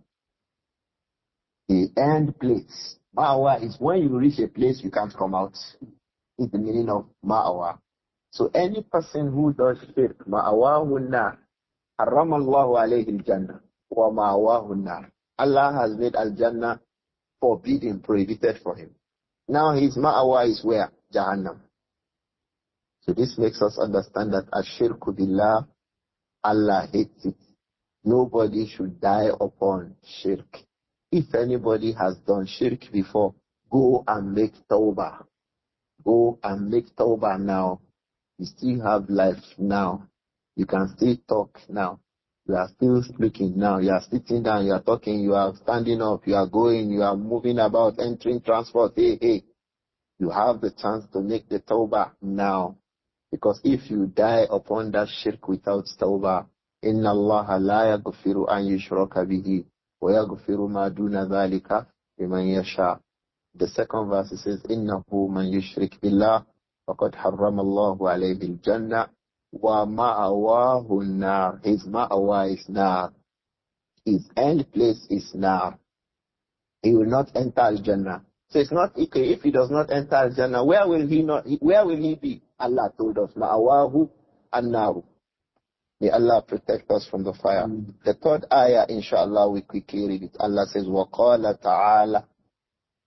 The end place. Ma'awah is when you reach a place you can't come out. Is the meaning of ma'awah. So any person who does shirk, ma'awahun nar, haramallahu alayhi al-jannah, wa ma'awahun nar. Allah has made al-jannah forbidden, prohibited for him. Now his ma'awah is where? Jahannam. So this makes us understand that Ash-Shirk billah, Allah hates it. Nobody should die upon shirk. If anybody has done shirk before, go and make tawbah. Go and make tawbah now. You still have life now. You can still talk now. You are still speaking now. You are sitting down. You are talking. You are standing up. You are going. You are moving about, entering transport. Hey. You have the chance to make the tawbah now. Because if you die upon that shirk without tawbah, inna Allah la yaghfiru an yushraka bihi wa yaghfiru ma duna dhalika liman yasha. The second verse says, innahu man yushrik billah faqad harrama Allahu alayhi al-jannah wa ma'awahu an-nar. His ma'awa is nar. His end place is nar. He will not enter al-jannah. So it's not okay if he does not enter al-jannah. Where will he be? Allah told us, ma'awahu an-naru. May Allah protect us from the fire. The third ayah, inshallah, we quickly read it. Allah says, وَقَالَ تَعَالَى.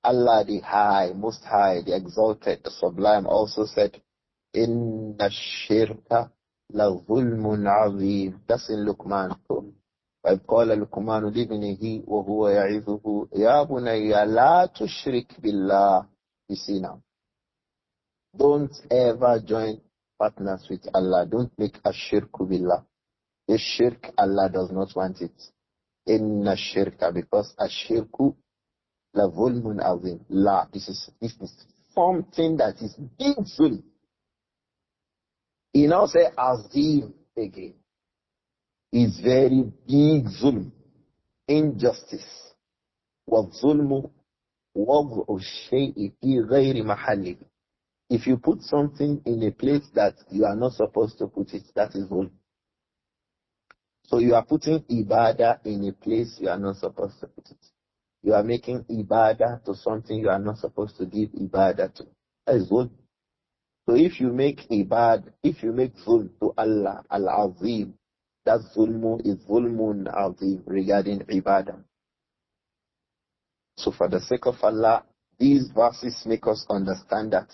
Allah the High, Most High, the Exalted, the Sublime, also said, إِنَّ الشِّرْكَ لَظُلْمٌ عَظِيمٌ. That's in Luqman. وَإِذْ قَالَ لُقْمَانُ لِابْنِهِ وَهُوَ يَعِظُهُ يَا بُنَيَّ لَا تُشْرِكْ بِاللَّهِ. You see now. Don't ever join partners with Allah. Don't make a shirk billah. The shirk, Allah does not want it. Inna shirka, because a shirku la zulmun azim. La, this is something that is big zulm. He now say azim again. Is very big zulm. Injustice. Wa zulmu wad'u shay'i fi ghayri mahalli. If you put something in a place that you are not supposed to put it, that is zulm. So you are putting ibadah in a place you are not supposed to put it. You are making ibadah to something you are not supposed to give ibadah to. That is good. So if you make ibadah, if you make zulm to Allah, al-azim, that zulmu is zulmun azim regarding ibadah. So for the sake of Allah, these verses make us understand that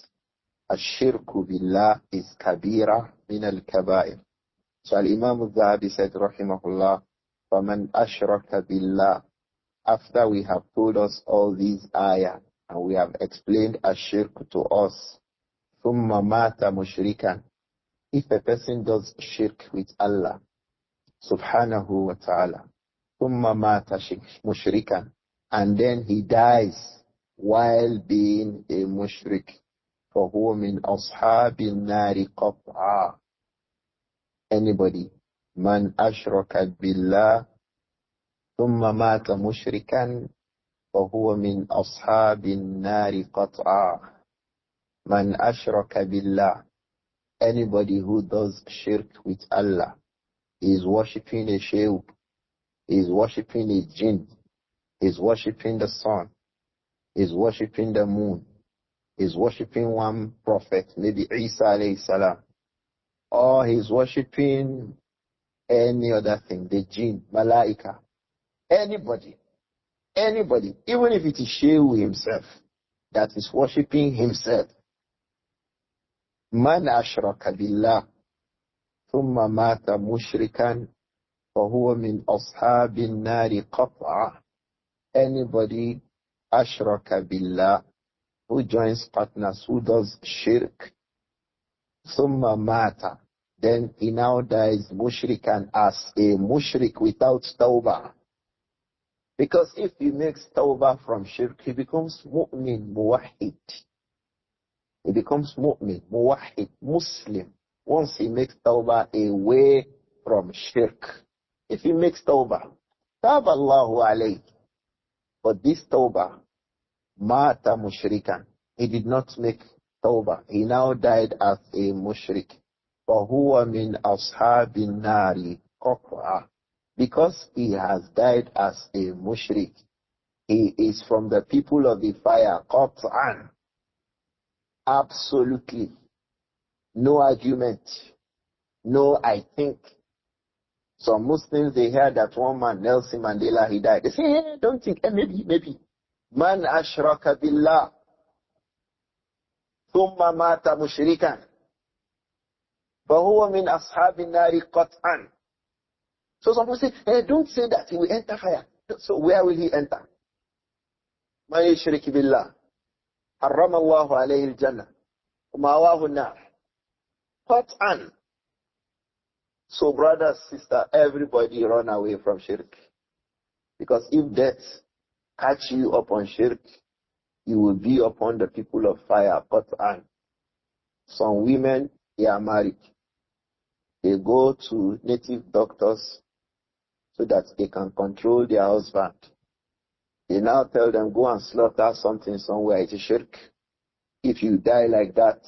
Ash-Shirk billah is kabira min al-Kabāir. So Al-Imām Adh-Dhahabi said, rahimahullah, فَمَنْ أَشْرَكَ بِاللَّهِ. After we have told us all these ayah, and we have explained Ash-Shirk to us, ثُمَّ مَاتَ مُشْرِكًا. If a person does shirk with Allah, subhanahu wa ta'ala, ثُمَّ مَاتَ مُشْرِكًا, and then he dies while being a mushrik, فَهُوَ مِنْ أَصْحَابِ النَّارِ قَطْعًا. Anybody, man ashraka billah thumma mata mushrikan fahuwa min ashabin nari qat'a. Man ashraka billah, anybody who does shirk with Allah, is worshipping a shaykh, is worshipping a jinn, is worshipping the sun, is worshipping the moon, is worshipping one prophet, maybe Isa alayhi salam, or he's worshipping any other thing, the jinn, malaika, anybody, even if it is Shehu himself that is worshipping himself. Man ashraka billah thumma mata mushrikan fahuwa min ashabin nari qat'a. Anybody ashraka billah, who joins partners, who does shirk, thumma mata, then he now dies mushrikan, as a mushrik without tawbah. Because if he makes tawbah from shirk, he becomes mu'min, muwahhid. He becomes mu'min, muwahhid, Muslim. Once he makes tawbah away from shirk. If he makes tawbah, taba Allahu alayhi. But this tawbah, mata mushrikan, he did not make tawbah. He now died as a mushrik. فَهُوَ مِنْ أَصْحَابِ النَّارِ قَطْعًا. Because he has died as a mushrik, he is from the people of the fire, qat'an. Absolutely. No argument. No, I think. Some Muslims, they hear that one man, Nelson Mandela, he died. They say, hey, don't think, maybe. Man ashraka billah. Thumma mata mushrikan. فَهُوَ مِنْ أَصْحَابِ النَّارِ قَطْعًا. So some people say, hey, don't say that he will enter fire. So where will he enter? مَنْ يُشْرِكِ بِاللَّهِ حَرَّمَ اللَّهُ عَلَيْهِ الْجَنَّةِ وَمَأْوَاهُ النَّارِ قَطْعًا. So brothers, sisters, everybody run away from shirk. Because if death catch you upon shirk, you will be upon the people of fire, qat'an. Some women, they are married. They go to native doctors so that they can control their husband. They now tell them, go and slaughter something somewhere. It's a shirk. If you die like that,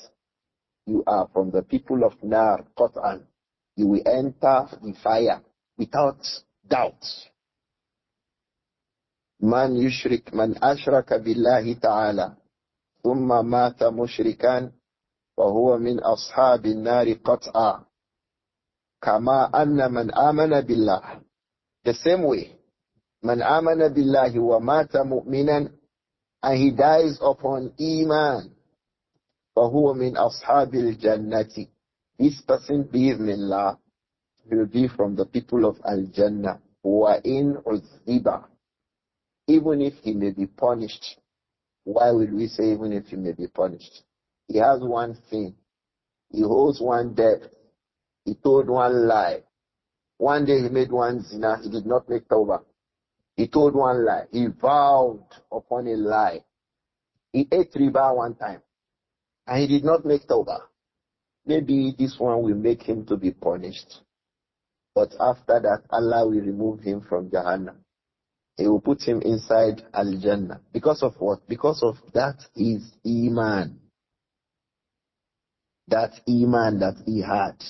you are from the people of Nar, Qat'an. You will enter the fire without doubt. Man ashraka billahi ta'ala, thumma mata mushrikan, فهو من أصحاب النار قطعا كما أن من آمن بالله. The same way, من آمن بالله ومات مؤمنا, and he dies upon iman, فهو من أصحاب الجنة. This person, بإذن الله, will be from the people of Al-Jannah. وإن عذب, even if he may be punished. Why will we say even if he may be punished? He has one sin. He holds one debt. He told one lie. One day he made one zina. He did not make tawbah. He told one lie. He vowed upon a lie. He ate riba one time. And he did not make tawbah. Maybe this one will make him to be punished. But after that, Allah will remove him from Jahannam. He will put him inside Al-Jannah. Because of what? Because of that is Iman. That iman that he had,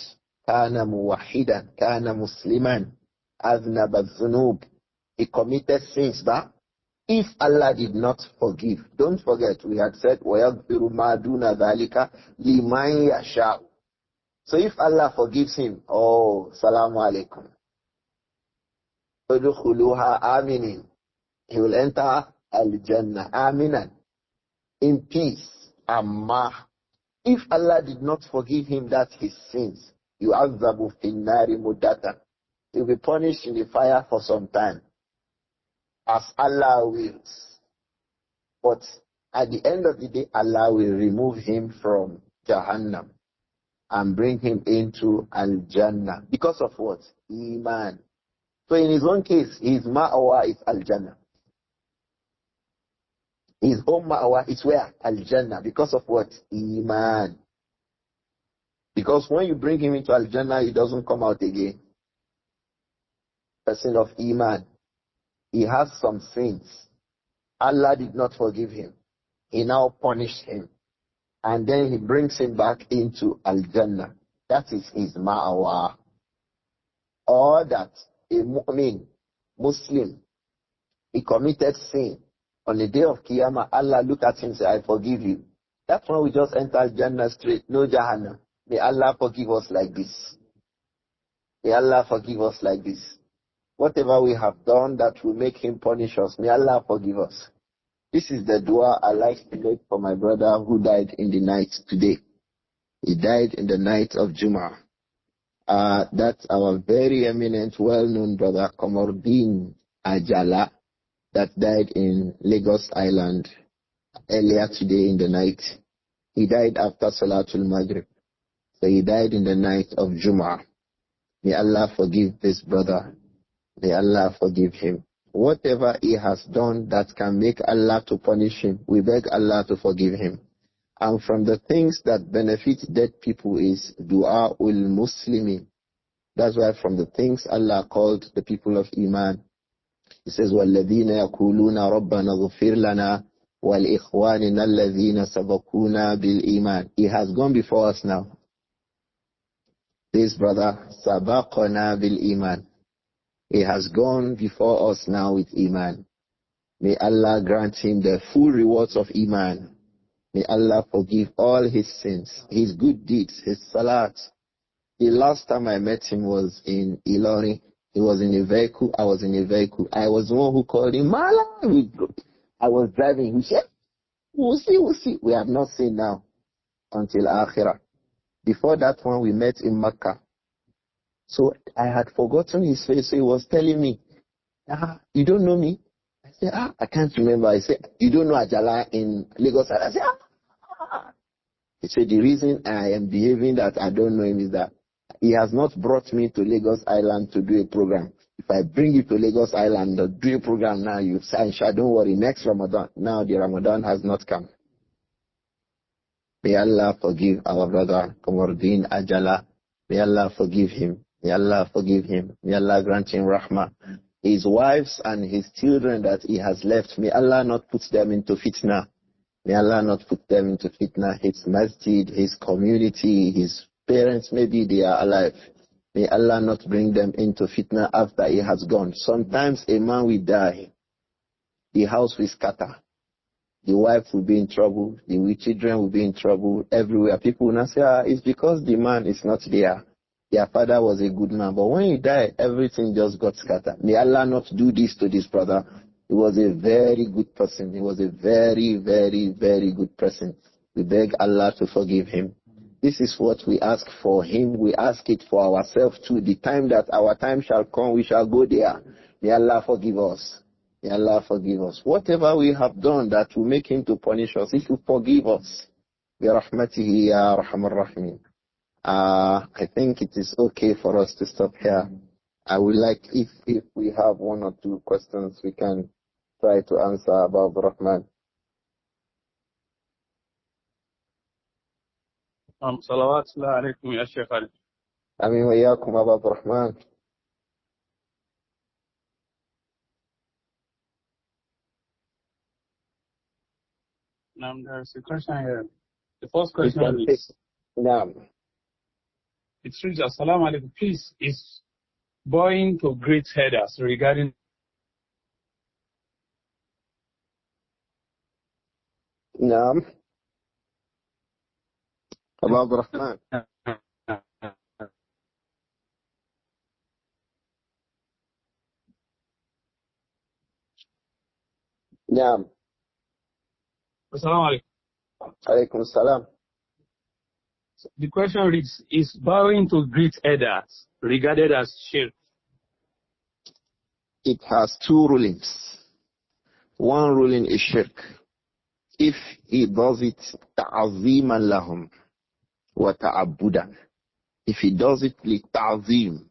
kana muwahidan, kana musliman, أَذْنَبَ الذُّنُوبِ. He committed sins, but if Allah did not forgive, don't forget, we had said, وَيَغْفِرُ مَا دُونَ ذَلِكَ لِمَنْ يَشَاءُ. So if Allah forgives him, oh, salamu alaikum. فَدُخُلُوهَا آمِنِينَ. He will enter Al-Jannah, Aminan, in peace. Amma, if Allah did not forgive him that his sins, يُعَذَّبُ فِي النَّارِ مُدَّةً. He will be punished in the fire for some time, as Allah wills. But at the end of the day, Allah will remove him from Jahannam and bring him into Al-Jannah. Because of what? Iman. So in his own case, his ma'awa is Al-Jannah. His own ma'awa is where? Al-Jannah. Because of what? Iman. Because when you bring him into Al-Jannah, he doesn't come out again. Person of Iman. He has some sins. Allah did not forgive him. He now punished him. And then he brings him back into Al-Jannah. That is his ma'awa. Or that a mu'min, Muslim, he committed sin. On the day of Qiyamah, Allah looked at him and said, I forgive you. That's when we just enter Jannah straight, no Jahannam. May Allah forgive us like this. May Allah forgive us like this. Whatever we have done that will make him punish us, may Allah forgive us. This is the dua I like to make for my brother who died in the night today. He died in the night of Jum'ah. That's our very eminent, well-known brother, Qamardeen Ajala, that died in Lagos Island earlier today in the night. He died after Salatul Maghrib. So he died in the night of Jum'ah. May Allah forgive this brother. May Allah forgive him. Whatever he has done that can make Allah to punish him, we beg Allah to forgive him. And from the things that benefit dead people is dua ul muslimin. That's why from the things Allah called the people of Iman, He says, وَالَّذِينَ يَقُولُونَ رَبَّنَا اغْفِرْ لَنَا وَالْإِخْوَانِنَا الَّذِينَ سَبَقُونَا بِالْإِيمَانِ. He has gone before us now. This brother, سَبَقَنَا بِالْإِيمَانِ. He has gone before us now with Iman. May Allah grant him the full rewards of Iman. May Allah forgive all his sins, his good deeds, his salat. The last time I met him was in Ilori. He was in a vehicle. I was in a vehicle. I was the one who called him. Mala. I was driving. He said, we'll see. We have not seen now until Akhirah. Before that one, we met in Makkah. So I had forgotten his face. So he was telling me, you don't know me? I said, I can't remember. I said, you don't know Ajala in Lagos? I said, He said, the reason I am behaving that I don't know him is that he has not brought me to Lagos Island to do a program. If I bring you to Lagos Island to do a program now, you say, don't worry, next Ramadan. Now the Ramadan has not come. May Allah forgive our brother Qamardeen Ajala. May Allah forgive him. May Allah forgive him. May Allah grant him rahmah. His wives and his children that he has left, may Allah not put them into fitna. May Allah not put them into fitna. His masjid, his community, his parents, maybe they are alive. May Allah not bring them into fitna after he has gone. Sometimes a man will die. The house will scatter. The wife will be in trouble. The children will be in trouble everywhere. People will not say, it's because the man is not there. Their father was a good man. But when he died, everything just got scattered. May Allah not do this to this brother. He was a very good person. He was a very, very, very good person. We beg Allah to forgive him. This is what we ask for him. We ask it for ourselves too. The time that our time shall come, we shall go there. May Allah forgive us. May Allah forgive us. Whatever we have done that will make him to punish us, he will forgive us. Bi rahmatihi ya arhamar rahimin. I think it is okay for us to stop here. I would like, if we have one or two questions, we can try to answer about Rahman. صلوات الله عليكم يا شيخ علي. Amin wa iyakum Abba Rahman. Now there's a question here. The first question is, Naam. it reads, Assalamu alaikum. Please, is bowing to great headers regarding Naam. Abu Abdurrahman. Naam. Assalamu alaikum. Alaykum salam. The question reads, is bowing to great elders regarded as shirk? It has two rulings. One ruling is shirk. If he does it ta'aziman lahum wa ta'abudan. If he does it li ta'zim,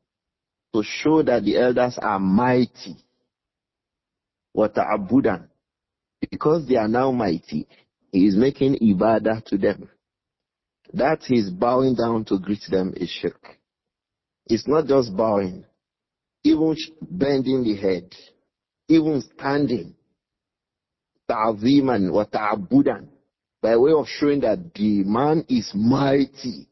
to show that the elders are mighty, wa ta'abudan, because they are now mighty, he is making ibadah to them. That is bowing down to greet them is shirk. It's not just bowing, even bending the head, even standing, ta'ziman wa ta'abudan, by way of showing that the man is mighty.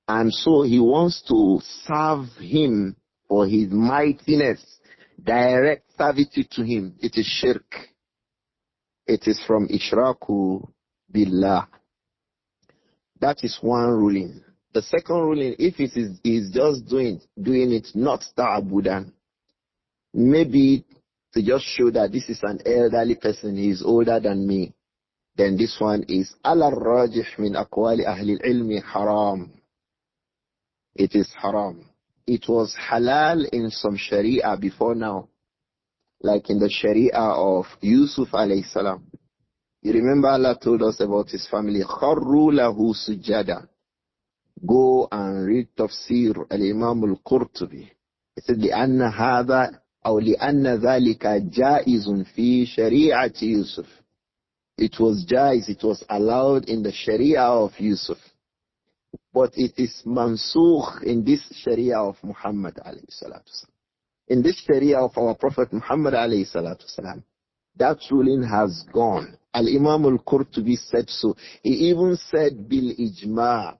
And so he wants to serve him for his mightiness, direct servitude to him. It is shirk. It is from Ishraku Billah. That is one ruling. The second ruling, if it is just doing it not ta'abudan, maybe to just show that this is an elderly person, he is older than me, then this one is ala rajih min aqwali ahli al-ilmi haram. It is haram. It was halal in some sharia before now, like in the sharia of Yusuf alayhi salam. You remember Allah told us about his family. Kharru lahu sujada. Go and read tafsir al-Imam al-Qurtubi. He said, لأن هذا أو لأن ذلك جائز في شريعة يوسف. It was jaiz, it was allowed in the sharia of Yusuf. But it is mansukh in this sharia of Muhammad alayhi salatu salam. In this sharia of our Prophet Muhammad alayhi salatu salam, that ruling has gone. Al-Imam al-Qurtubi said so. He even said bil ijma'.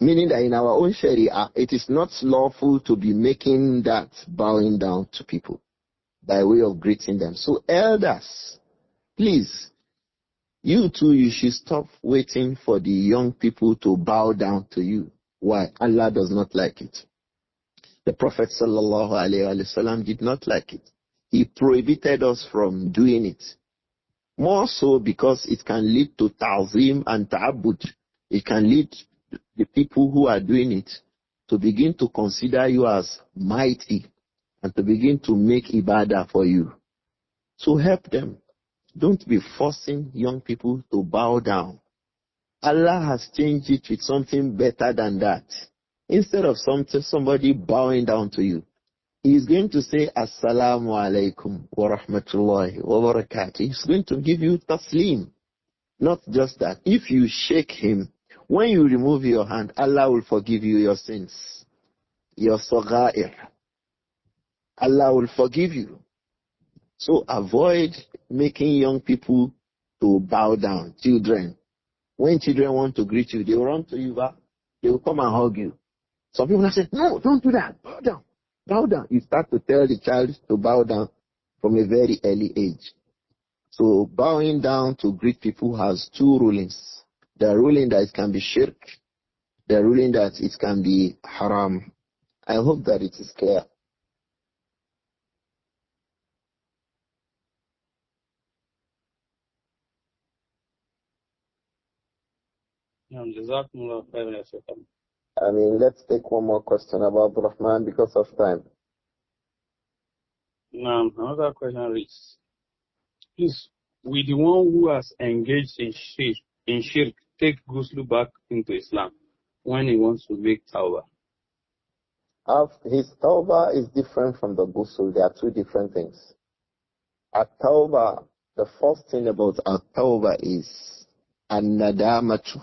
Meaning that in our own sharia, it is not lawful to be making that bowing down to people by way of greeting them. So elders, please, you too, you should stop waiting for the young people to bow down to you. Why? Allah does not like it. The Prophet sallallahu alaihi wasallam did not like it. He prohibited us from doing it. More so because it can lead to ta'zim and ta'abbud. It can lead the people who are doing it to begin to consider you as mighty and to begin to make ibadah for you. So help them. Don't be forcing young people to bow down. Allah has changed it with something better than that. Instead of somebody bowing down to you, he is going to say, Assalamu alaikum wa rahmatullahi wa barakatuh. He's going to give you taslim. Not just that. If you shake him, when you remove your hand, Allah will forgive you your sins. Your sagha'ir. Allah will forgive you. So avoid making young people to bow down. Children. When children want to greet you, they will run to you back. They will come and hug you. Some people will say, no, don't do that. Bow down. Bow down. You start to tell the child to bow down from a very early age. So bowing down to greet people has two rulings. The ruling that it can be shirk, the ruling that it can be haram. I hope that it is clear. I mean, let's take one more question about Rahman because of time. Another question reads, please, will the one who has engaged in shirk take ghusl back into Islam when he wants to make tawbah? His tawbah is different from the ghusl. They are two different things. At-tawbah, the first thing about at-tawbah is an-nadamatu.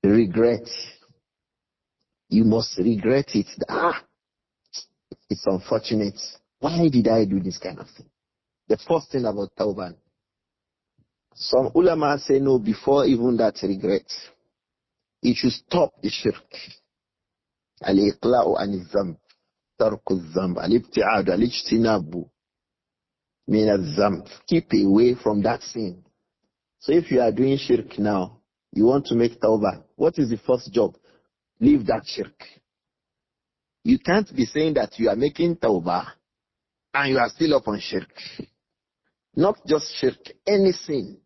Regret. You must regret it. It's unfortunate. Why did I do this kind of thing? The first thing about tawbah. Some ulama say no before even that regret. You should stop the shirk. Al-iqla'u an-zamb, tarku al-zamb, al-ibti'adu, al-ijtinabu min al-zamb. Keep away from that sin. So if you are doing shirk now, you want to make tawbah, what is the first job? Leave that shirk. You can't be saying that you are making tawbah and you are still upon shirk. Not just shirk, any sin.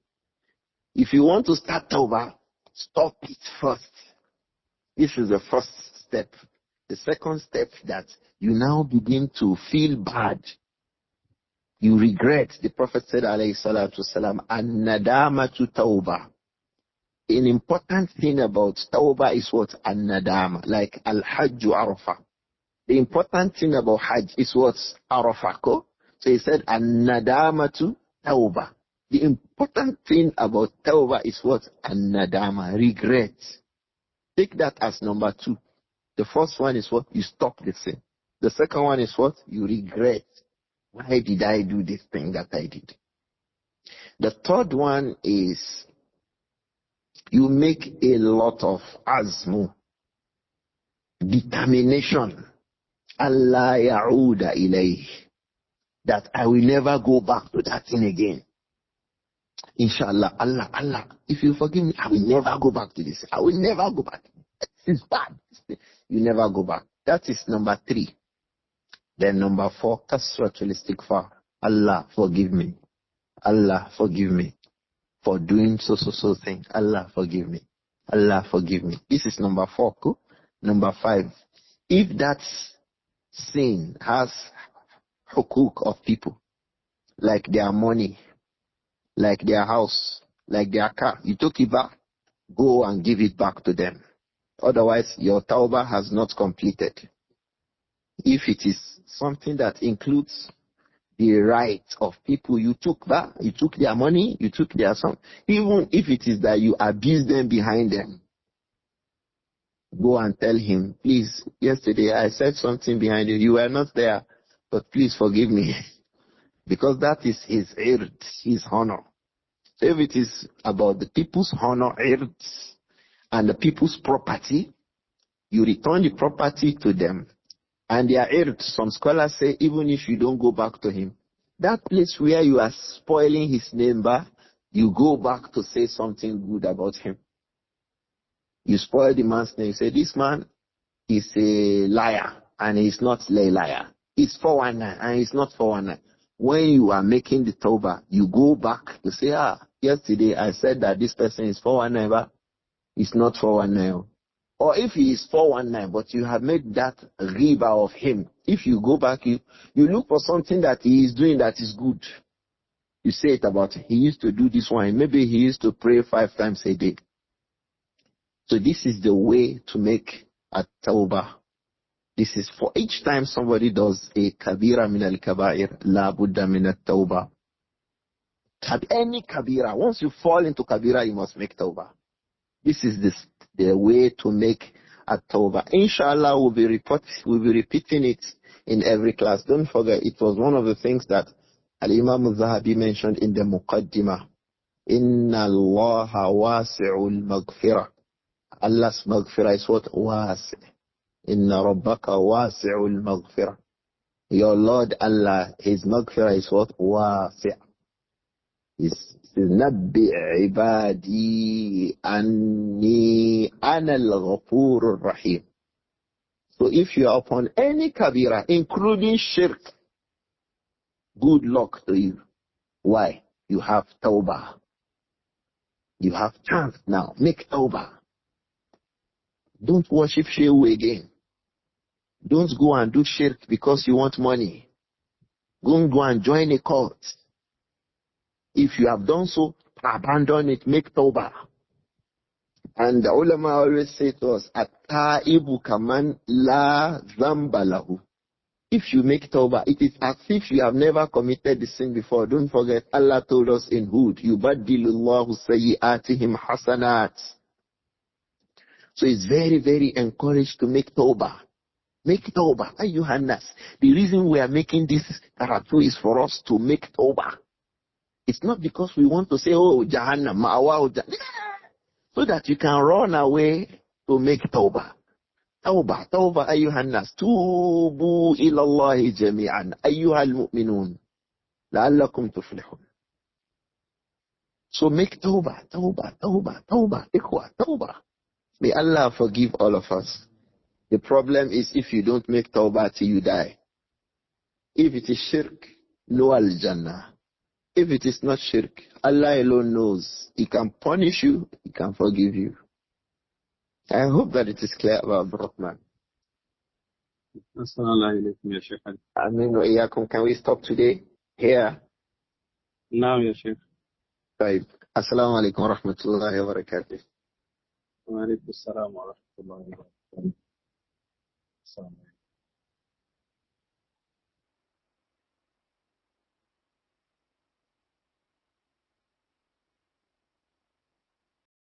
If you want to start tawbah, stop it first. This is the first step. The second step, that you now begin to feel bad. You regret. The Prophet said, alayhi salatu wasalam, an-nadamatu tawbah. An important thing about tawbah is what? An-nadama. Like al-hajju arafah. The important thing about hajj is what? Arafah. So he said, an-nadamatu tawbah. The important thing about tawbah is what? An-nadama. Regret. Take that as number 2. The first one is what? You stop the sin. The second one is what? You regret. Why did I do this thing that I did? The third one is you make a lot of azmu, determination, Allah ya'uda ilayh, that I will never go back to that thing again. Inshallah, Allah, if you forgive me, I will never go back to this. I will never go back. This is bad. You never go back. That is number 3. Then number 4, kasratul istighfar. Allah, forgive me. Allah, forgive me for doing so thing. Allah, forgive me. Allah, forgive me. This is number 4. Cool? Number 5. If that sin has hukuk of people, like their money, like their house, like their car, you took it back, go and give it back to them. Otherwise, your tawbah has not completed. If it is something that includes the right of people you took back, you took their money, you took their son, even if it is that you abuse them behind them, go and tell him, please, yesterday I said something behind you, you were not there, but please forgive me. Because that is his ird, his honor. So if it is about the people's honor, ird, and the people's property, you return the property to them. And their ird, some scholars say, even if you don't go back to him, that place where you are spoiling his name, you go back to say something good about him. You spoil the man's name. You say, this man is a liar, and he's not a liar. He's 419, and he's not 419. When you are making the tawbah, you go back to say, yesterday I said that this person is 419, but it's not 419. Or if he is 419, but you have made that riba of him, if you go back, you look for something that he is doing that is good. You say it about him. He used to do this one. Maybe he used to pray 5 times a day. So this is the way to make a tawbah. This is for each time somebody does a kabira min al-kabāir, la budda min at-tawbah. Any kabira, once you fall into kabira, you must make tawbah. This is the way to make a tawbah. Inshallah, we'll be repeating it in every class. Don't forget, it was one of the things that Al-Imām Adh-Dhahabi mentioned in the Muqaddimah. Inna Allaha wasi'ul maghfirah. Allah's maghfirah is what? Wasi'. Inna rabbaka wasi'ul maghfirah. Your Lord Allah, His maghfirah is what? Wasi'. نبئ عبادي أني أنا الغفور الرحيم. So if you are upon any kabira, including shirk, good luck to you. Why? You have tawbah. You have chance now. Make tawbah. Don't worship Shehu again. Don't go and do shirk because you want money. Don't go and join a cult. If you have done so, abandon it, make tawbah. And the ulama always say to us, at-ta'ibu kaman la zamba lahu. If you make tawbah, it is as if you have never committed the sin before. Don't forget, Allah told us in Hud, yubaddilullahu sayyi'atihim hasanat. So it's very, very encouraged to make tawbah. Make tawbah. Ayyuhannas. The reason we are making this karatu is for us to make tawbah. It's not because we want to say, oh, Jahannam, Ma'awa, so that you can run away to make tawbah. توبة توبة أيها الناس توبوا إلى الله جميعا أيها المؤمنون لعلكم تفلحون. So make tawbah, tawbah, tawbah, tawbah, ikhwa, tawbah. May Allah forgive all of us. The problem is if you don't make tawbah till you die. If it is shirk, no al-jannah. If it is not shirk, Allah alone knows. He can punish you, He can forgive you. I hope that it is clear about Brahman. Amin wa iyyakum. Can we stop today? Here. Now, Ya Sheikh. Right. Assalamu alaikum wa rahmatullahi wa barakatuh. Wa alaikum assalam wa rahmatullahi wa barakatuh.